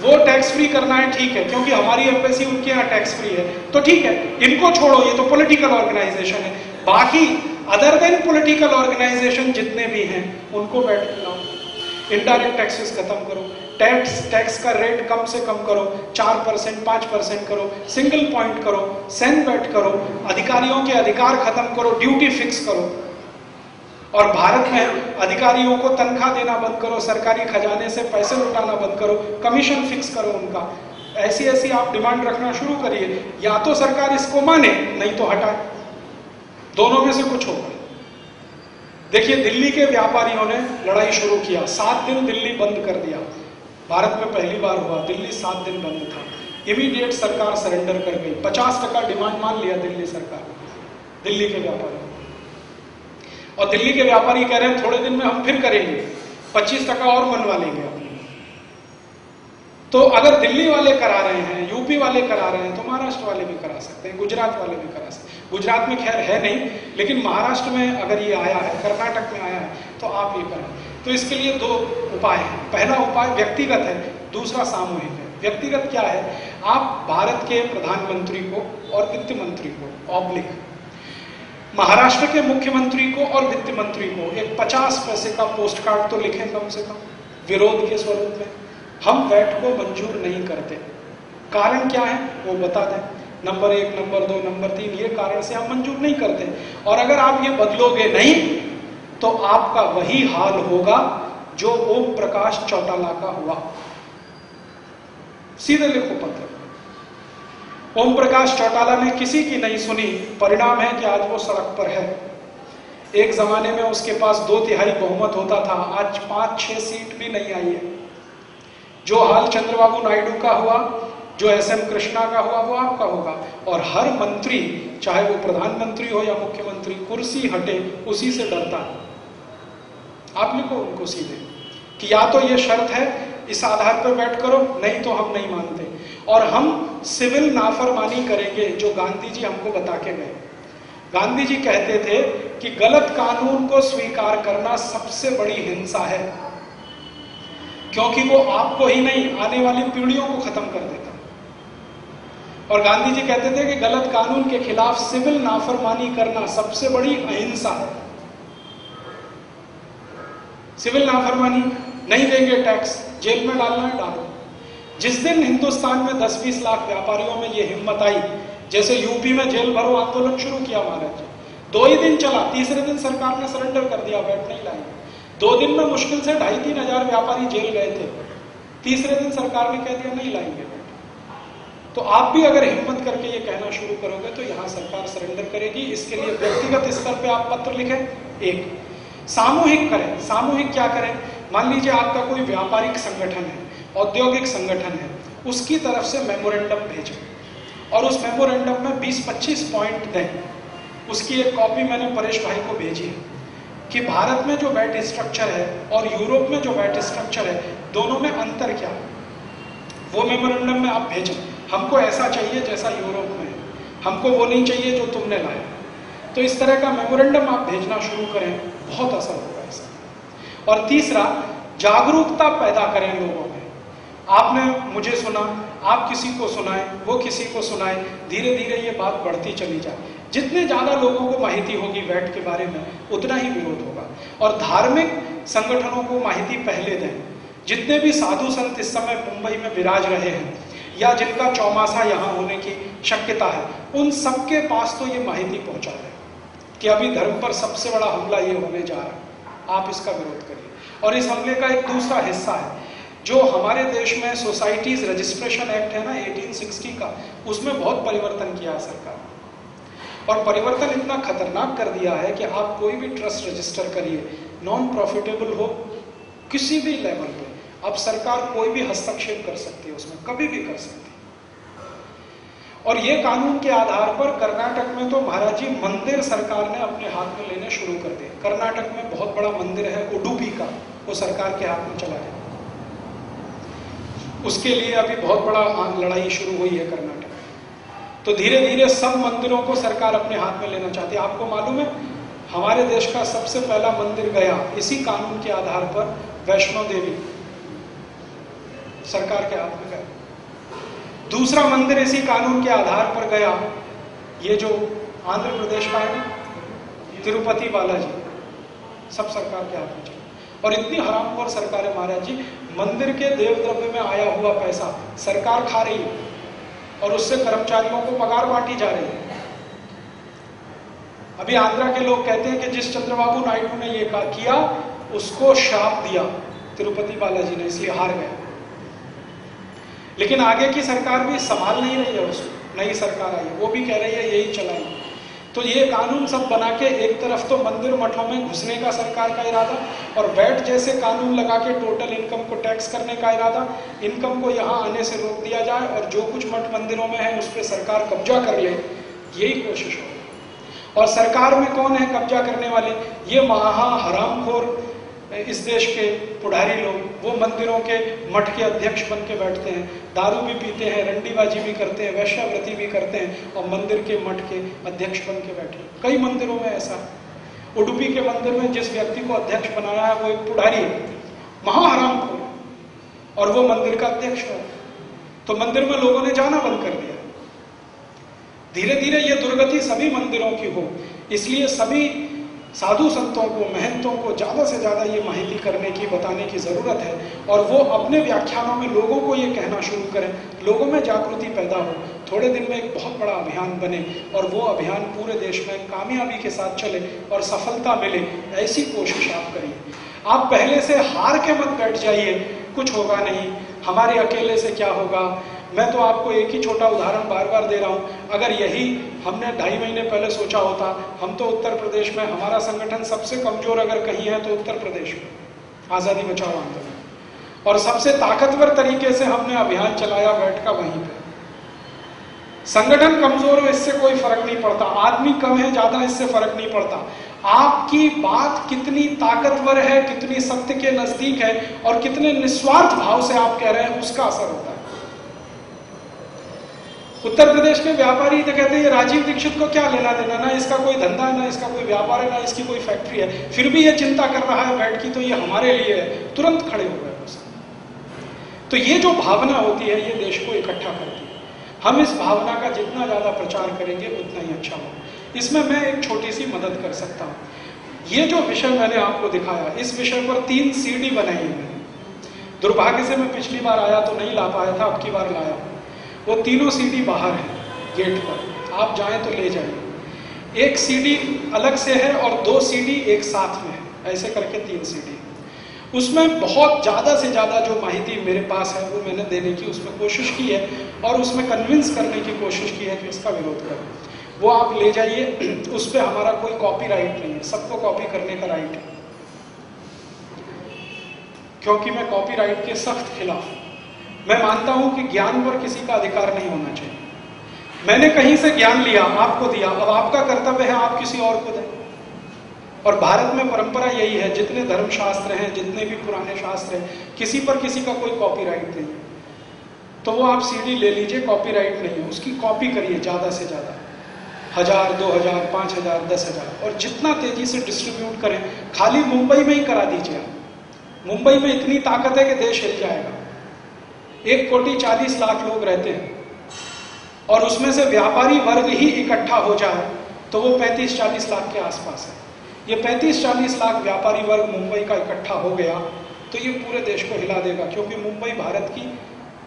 वो टैक्स फ्री करना है, ठीक है, क्योंकि हमारी एम्बेसी उनके यहाँ टैक्स फ्री है, तो ठीक है, इनको छोड़ो, ये तो पॉलिटिकल ऑर्गेनाइजेशन है। बाकी अदर देन पॉलिटिकल ऑर्गेनाइजेशन जितने भी हैं उनको वेट पे लाओ। इनडायरेक्ट टैक्सेस खत्म करो, टैक्स का रेट कम से कम करो, 4% 5% करो, सिंगल पॉइंट करो, सेन वेट करो, अधिकारियों के अधिकार खत्म करो, ड्यूटी फिक्स करो। और भारत में अधिकारियों को तनख्वाह देना बंद करो, सरकारी खजाने से पैसे लुटाना बंद करो, कमीशन फिक्स करो उनका। ऐसी ऐसी आप डिमांड रखना शुरू करिए, या तो सरकार इसको माने नहीं तो हटाए, दोनों में से कुछ होगा। देखिए दिल्ली के व्यापारियों ने लड़ाई शुरू किया, 7 दिन दिल्ली बंद कर दिया। भारत में पहली बार हुआ, दिल्ली 7 दिन बंद था। इमीडिएट सरकार सरेंडर कर गई, 50% डिमांड मान लिया दिल्ली सरकार, दिल्ली के व्यापारी। और दिल्ली के व्यापारी कह रहे हैं थोड़े दिन में हम फिर करेंगे, 25% और मनवा लेंगे अपने। तो अगर दिल्ली वाले करा रहे हैं, यूपी वाले करा रहे हैं, तो महाराष्ट्र वाले भी करा सकते हैं, गुजरात वाले भी करा सकते हैं। गुजरात में खैर है नहीं, लेकिन महाराष्ट्र में अगर ये आया है, कर्नाटक में आया है, तो आप ये करें। तो इसके लिए 2 उपाय हैं। पहला उपाय व्यक्तिगत है, दूसरा सामूहिक है। व्यक्तिगत क्या है? आप भारत के प्रधानमंत्री को और वित्त मंत्री को ऑब्लिक महाराष्ट्र के मुख्यमंत्री को और वित्त मंत्री को एक 50 पैसे का पोस्ट कार्ड तो लिखें कम से कम, विरोध के स्वरूप में। हम वैट को मंजूर नहीं करते। कारण क्या है वो बता दें, नंबर 1, नंबर 2, नंबर 3, ये कारण से हम मंजूर नहीं करते। और अगर आप ये बदलोगे नहीं तो आपका वही हाल होगा जो ओम प्रकाश चौटाला का हुआ। सीधे लिखो पत्र। ओम प्रकाश चौटाला ने किसी की नहीं सुनी, परिणाम है कि आज वो सड़क पर है। एक जमाने में उसके पास 2/3 बहुमत होता था, आज 5-6 सीट भी नहीं आई है। जो हाल चंद्रबाबू नायडू का हुआ, जो SM कृष्णा का हुआ, वो आपका होगा। और हर मंत्री, चाहे वो प्रधानमंत्री हो या मुख्यमंत्री, कुर्सी हटे उसी से डरता है। आप लिखो उनको सीधे कि या तो ये शर्त है, इस आधार पर बैठ करो, नहीं तो हम नहीं मानते। और हम सिविल नाफरमानी करेंगे जो गांधी जी हमको बता के गए। गांधी जी कहते थे कि गलत कानून को स्वीकार करना सबसे बड़ी हिंसा है, क्योंकि वो आपको ही नहीं आने वाली पीढ़ियों को खत्म कर देता। और गांधी जी कहते थे कि गलत कानून के खिलाफ सिविल नाफरमानी करना सबसे बड़ी अहिंसा है। सिविल नाफरमानी, नहीं देंगे टैक्स, जेल में डालना है डालो। जिस दिन हिंदुस्तान में 10-20 लाख व्यापारियों में ये हिम्मत आई, जैसे यूपी में जेल भरो आंदोलन शुरू किया महाराज जी, 2 ही दिन चला, तीसरे दिन सरकार ने सरेंडर कर दिया, वैट नहीं लाएंगे। 2 दिन में मुश्किल से 2,500-3 हजार व्यापारी जेल गए थे, तीसरे दिन सरकार ने कह दिया नहीं लाएंगे। तो आप भी अगर हिम्मत करके ये कहना शुरू करोगे तो यहाँ सरकार सरेंडर करेगी। इसके लिए व्यक्तिगत स्तर पे आप पत्र लिखें, एक सामूहिक करें। सामूहिक क्या करें? मान लीजिए आपका कोई व्यापारिक संगठन है, औद्योगिक संगठन है, उसकी तरफ से मेमोरेंडम भेजें और उस मेमोरेंडम में 20-25 पॉइंट दें। उसकी एक कॉपी मैंने परेश भाई को भेजी है कि भारत में जो वैट स्ट्रक्चर है और यूरोप में जो वैट स्ट्रक्चर है, दोनों में अंतर क्या है, वो मेमोरेंडम में आप भेजें। हमको ऐसा चाहिए जैसा यूरोप में है, हमको वो नहीं चाहिए जो तुमने लाया। तो इस तरह का मेमोरेंडम आप भेजना शुरू करें, बहुत असर होगा इसका। और तीसरा, जागरूकता पैदा करें लोगों में। आपने मुझे सुना, आप किसी को सुनाएं, वो किसी को सुनाए, धीरे धीरे ये बात बढ़ती चली जाए। जितने ज्यादा लोगों को माहिती होगी वैट के बारे में, उतना ही विरोध होगा। और धार्मिक संगठनों को माहिती पहले दें। जितने भी साधु संत इस समय मुंबई में विराज रहे हैं या जिनका चौमासा यहाँ होने की शक्यता है, उन सबके पास तो ये माहिती पहुंचा दें कि अभी धर्म पर सबसे बड़ा हमला ये होने जा रहा है, आप इसका विरोध करिए। और इस हमले का एक दूसरा हिस्सा है, जो हमारे देश में सोसाइटीज रजिस्ट्रेशन एक्ट है ना 1860 का, उसमें बहुत परिवर्तन किया है सरकार। और परिवर्तन इतना खतरनाक कर दिया है कि आप कोई भी ट्रस्ट रजिस्टर करिए, नॉन प्रॉफिटेबल हो किसी भी लेवल पे, अब सरकार कोई भी हस्तक्षेप कर सकती है उसमें, कभी भी कर सकती है। और ये कानून के आधार पर कर्नाटक में तो महाराज जी मंदिर सरकार ने अपने हाथ में लेने शुरू कर दिए। कर्नाटक में बहुत बड़ा मंदिर है उडुपी का, वो सरकार के हाथ में चला गया। उसके लिए अभी बहुत बड़ा लड़ाई शुरू हुई है कर्नाटक। तो धीरे धीरे सब मंदिरों को सरकार अपने हाथ में लेना चाहती है। आपको मालूम है, हमारे देश का सबसे पहला मंदिर गया इसी कानून के आधार पर, वैष्णो देवी सरकार के हाथ में गया। दूसरा मंदिर इसी कानून के आधार पर गया, ये जो आंध्र प्रदेश का है ना, तिरुपति बालाजी, सब सरकार के हाथ में चला। और इतनी हरामखोर सरकार है महाराज जी, मंदिर के देव द्रव्य में आया हुआ पैसा सरकार खा रही है और उससे कर्मचारियों को पगार बांटी जा रही है। अभी आंध्रा के लोग कहते हैं कि जिस चंद्रबाबू नायडू ने ये किया उसको श्राप दिया तिरुपति बालाजी ने, इसलिए हार गया। लेकिन आगे की सरकार भी संभाल नहीं रही है उसको, नई सरकार आई वो भी कह रही है यही चलाएंगे। तो ये कानून सब बना के एक तरफ तो मंदिर मठों में घुसने का सरकार का इरादा, और वैट जैसे कानून लगा के टोटल इनकम को टैक्स करने का इरादा, इनकम को यहाँ आने से रोक दिया जाए और जो कुछ मठ मंदिरों में है उस पर सरकार कब्जा कर ले, यही कोशिश हो। और सरकार में कौन है कब्जा करने वाले? ये महा हरामखोर इस देश के पुढ़ारी लोग, वो मंदिरों के मठ के अध्यक्ष बन के बैठते हैं, दारू भी पीते हैं, रंडीबाजी भी करते हैं, वैश्यावृत्ति भी करते हैं और मंदिर के मठ के अध्यक्ष बन के बैठे। कई मंदिरों में ऐसा, उडुपी के मंदिर में जिस व्यक्ति को अध्यक्ष बनाया है वो एक पुढ़ारी है, महाहरामखोर, और वो मंदिर का अध्यक्ष है। तो मंदिर में लोगों ने जाना बंद कर दिया। धीरे धीरे ये दुर्गति सभी मंदिरों की हो, इसलिए सभी साधु संतों को, महंतों को ज्यादा से ज्यादा ये माहिती करने की, बताने की जरूरत है, और वो अपने व्याख्यानों में लोगों को ये कहना शुरू करें, लोगों में जागृति पैदा हो, थोड़े दिन में एक बहुत बड़ा अभियान बने और वो अभियान पूरे देश में कामयाबी के साथ चले और सफलता मिले, ऐसी कोशिश आप करिए। आप पहले से हार के मत बैठ जाइए, कुछ होगा नहीं, हमारे अकेले से क्या होगा। मैं तो आपको एक ही छोटा उदाहरण बार बार दे रहा हूं, अगर यही हमने 2.5 महीने पहले सोचा होता, हम तो उत्तर प्रदेश में, हमारा संगठन सबसे कमजोर अगर कहीं है तो उत्तर प्रदेश में, आजादी बचाओ आंदोलन, और सबसे ताकतवर तरीके से हमने अभियान चलाया बैठ का वहीं पे। संगठन कमजोर हो इससे कोई फर्क नहीं पड़ता, आदमी कम है ज्यादा इससे फर्क नहीं पड़ता, आपकी बात कितनी ताकतवर है, कितनी सत्य के नजदीक है और कितने निस्वार्थ भाव से आप कह रहे हैं, उसका असर होता है। उत्तर प्रदेश के व्यापारी तो कहते हैं ये राजीव दीक्षित को क्या लेना देना, ना इसका कोई धंधा है, ना इसका कोई व्यापार है, ना इसकी कोई फैक्ट्री है, फिर भी ये चिंता कर रहा है बैठ की, तो ये हमारे लिए है, तुरंत खड़े हो गए बस। तो ये जो भावना होती है ये देश को इकट्ठा करती है। हम इस भावना का जितना ज्यादा प्रचार करेंगे उतना ही अच्छा होगा। इसमें मैं एक छोटी सी मदद कर सकता हूँ। ये जो विषय मैंने आपको दिखाया, इस विषय पर 3 CD बनाई है मैंने। दुर्भाग्य से मैं पिछली बार आया तो नहीं ला पाया था, अब की बार लाया। वो तीनों CD बाहर है गेट पर, आप जाएं तो ले जाइए। एक CD अलग से है और 2 CD एक साथ में है, ऐसे करके 3 CD। उसमें बहुत ज़्यादा से ज़्यादा जो माहिती मेरे पास है वो मैंने देने की उसमें कोशिश की है और उसमें कन्विंस करने की कोशिश की है कि इसका विरोध करें। वो आप ले जाइए, उस पर हमारा कोई कॉपीराइट नहीं है, सबको कॉपी करने का राइट है, क्योंकि मैं कॉपीराइट के सख्त खिलाफ हूं। मैं मानता हूं कि ज्ञान पर किसी का अधिकार नहीं होना चाहिए। मैंने कहीं से ज्ञान लिया, आपको दिया, अब आपका कर्तव्य है आप किसी और को दें। और भारत में परंपरा यही है, जितने धर्मशास्त्र हैं, जितने भी पुराने शास्त्र हैं, किसी पर किसी का कोई कॉपीराइट नहीं है। तो वो आप CD ले लीजिए, कॉपीराइट नहीं है, उसकी कॉपी करिए ज़्यादा से ज़्यादा, 1000, 2000, 5000, 10,000, और जितना तेजी से डिस्ट्रीब्यूट करें। खाली मुंबई में ही करा दीजिए आप। मुंबई में इतनी ताकत है कि देश हिल जाएगा। 1,40,00,000 लोग रहते हैं और उसमें से व्यापारी वर्ग ही इकट्ठा हो जाए तो वो 35-40 लाख के आसपास है। ये 35-40 लाख व्यापारी वर्ग मुंबई का इकट्ठा हो गया तो ये पूरे देश को हिला देगा, क्योंकि मुंबई भारत की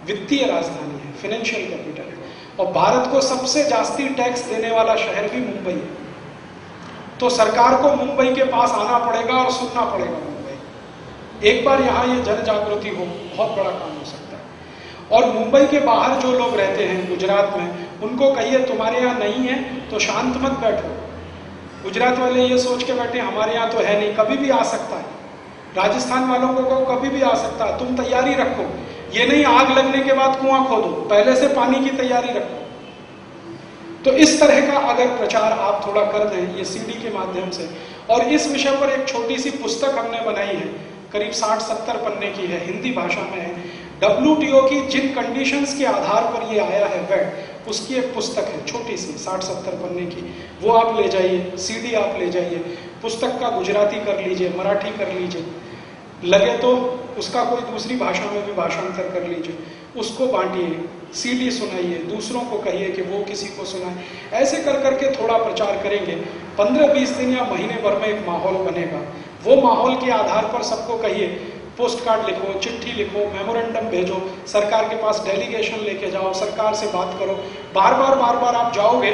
वित्तीय राजधानी है, फाइनेंशियल कैपिटल है, और भारत को सबसे जास्ती टैक्स देने वाला शहर भी मुंबई है। तो सरकार को मुंबई के पास आना पड़ेगा और सुनना पड़ेगा मुंबई। एक बार यहाँ ये जन जागृति हो, बहुत बड़ा काम हो सकता है। और मुंबई के बाहर जो लोग रहते हैं गुजरात में, उनको कहिए तुम्हारे यहाँ नहीं है तो शांत मत बैठो। गुजरात वाले ये सोच के बैठे हमारे यहाँ तो है नहीं, कभी भी आ सकता है। राजस्थान वालों को कहो कभी भी आ सकता है, तुम तैयारी रखो। ये नहीं आग लगने के बाद कुआं खोदो, पहले से पानी की तैयारी रखो। तो इस तरह का अगर प्रचार आप थोड़ा कर दें ये CD के माध्यम से, और इस विषय पर एक छोटी सी पुस्तक हमने बनाई है, करीब 60-70 पन्ने की है, हिंदी भाषा में है। WTO की जिन कंडीशंस के आधार पर ये आया है वैट, उसकी एक पुस्तक है छोटी सी 60-70 पन्ने की, वो आप ले जाइए, सीडी आप ले जाइए, पुस्तक का गुजराती कर लीजिए, मराठी कर लीजिए, लगे तो उसका कोई दूसरी भाषा में भी भाषांतर कर लीजिए, उसको बांटिए, सीडी सुनाइए, दूसरों को कहिए कि वो किसी को सुनाए। ऐसे कर करके थोड़ा प्रचार करेंगे, 15-20 दिन या महीने भर में एक माहौल बनेगा। वो माहौल के आधार पर सबको कहिए, पोस्ट कार्ड लिखो, चिट्ठी लिखो, मेमोरेंडम भेजो, सरकार के पास डेलीगेशन लेके जाओ, सरकार से बात करो। बार बार आप जाओगे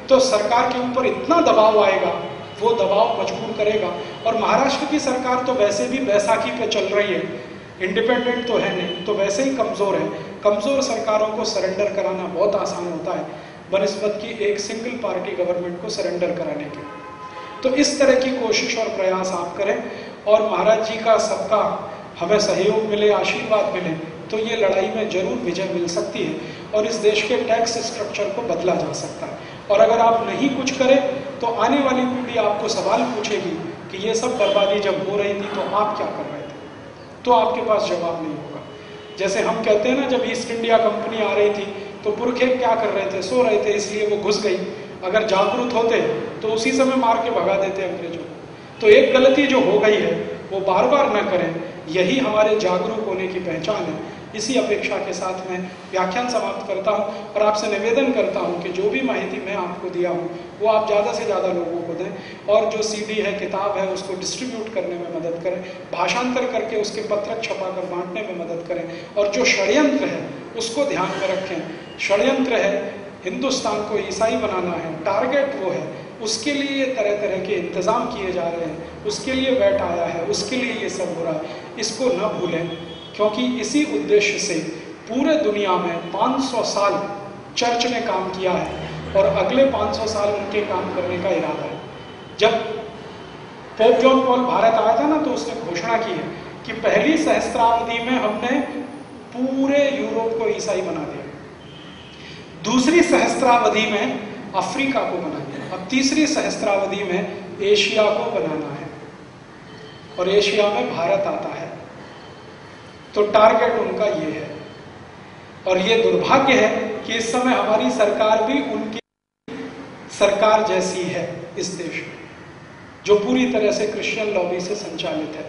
तो सरकार के ऊपर इतना दबाव आएगा, वो दबाव मजबूर करेगा। और महाराष्ट्र की सरकार तो वैसे भी बैसाखी पे चल रही है, इंडिपेंडेंट तो है नहीं, तो वैसे ही कमजोर है। कमजोर सरकारों को सरेंडर कराना बहुत आसान होता है बनिस्बत की एक सिंगल पार्टी गवर्नमेंट को सरेंडर कराने के। तो इस तरह की कोशिश और प्रयास आप करें, और महाराज जी का सबका हमें सहयोग मिले, आशीर्वाद मिले, तो ये लड़ाई में जरूर विजय मिल सकती है और इस देश के टैक्स स्ट्रक्चर को बदला जा सकता है। और अगर आप नहीं कुछ करें तो आने वाली पीढ़ी आपको सवाल पूछेगी कि ये सब बर्बादी जब हो रही थी तो आप क्या कर रहे थे, तो आपके पास जवाब नहीं होगा। जैसे हम कहते हैं ना, जब ईस्ट इंडिया कंपनी आ रही थी तो पुरखे क्या कर रहे थे, सो रहे थे, इसलिए वो घुस गई। अगर जागरूक होते तो उसी समय मार के भगा देते अंग्रेजों को। तो एक गलती जो हो गई है वो बार बार न करें, यही हमारे जागरूक होने की पहचान है। इसी अपेक्षा के साथ मैं व्याख्यान समाप्त करता हूं और आपसे निवेदन करता हूं कि जो भी माहिती मैं आपको दिया हूं वो आप ज़्यादा से ज़्यादा लोगों को दें, और जो सीडी है, किताब है, उसको डिस्ट्रीब्यूट करने में मदद करें, भाषांतर करके उसके पत्रक छपाकर बांटने में मदद करें। और जो षड्यंत्र है उसको ध्यान में रखें। षड्यंत्र है हिंदुस्तान को ईसाई बनाना है, टारगेट वो है, उसके लिए तरह तरह के इंतजाम किए जा रहे हैं, उसके लिए वैट आया है, उसके लिए ये सब हो रहा है। इसको न भूलें, क्योंकि इसी उद्देश्य से पूरे दुनिया में 500 साल चर्च ने काम किया है और अगले 500 साल उनके काम करने का इरादा है। जब पोप जॉन पॉल भारत आया था ना, तो उसने घोषणा की है कि पहली सहस्त्रावधि में हमने पूरे यूरोप को ईसाई बना दिया, दूसरी सहस्त्रावधि में अफ्रीका को बना दिया, अब तीसरी सहस्त्रावधि में एशिया को बनाना है, और एशिया में भारत आता है। तो टारगेट उनका ये है, और ये दुर्भाग्य है कि इस समय हमारी सरकार भी उनकी सरकार जैसी है इस देश में, जो पूरी तरह से क्रिश्चियन लॉबी से संचालित है।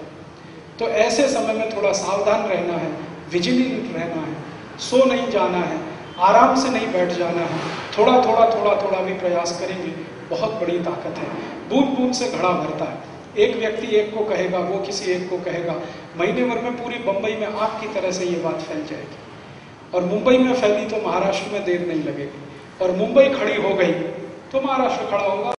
तो ऐसे समय में थोड़ा सावधान रहना है, विजिलेंट रहना है, सो नहीं जाना है, आराम से नहीं बैठ जाना है। थोड़ा थोड़ा भी प्रयास करेंगे, बहुत बड़ी ताकत है। बूंद बूंद से घड़ा भरता है, एक व्यक्ति एक को कहेगा, वो किसी एक को कहेगा, महीने भर में पूरी बंबई में आग की तरह से ये बात फैल जाएगी। और मुंबई में फैली तो महाराष्ट्र में देर नहीं लगेगी, और मुंबई खड़ी हो गई तो महाराष्ट्र खड़ा होगा।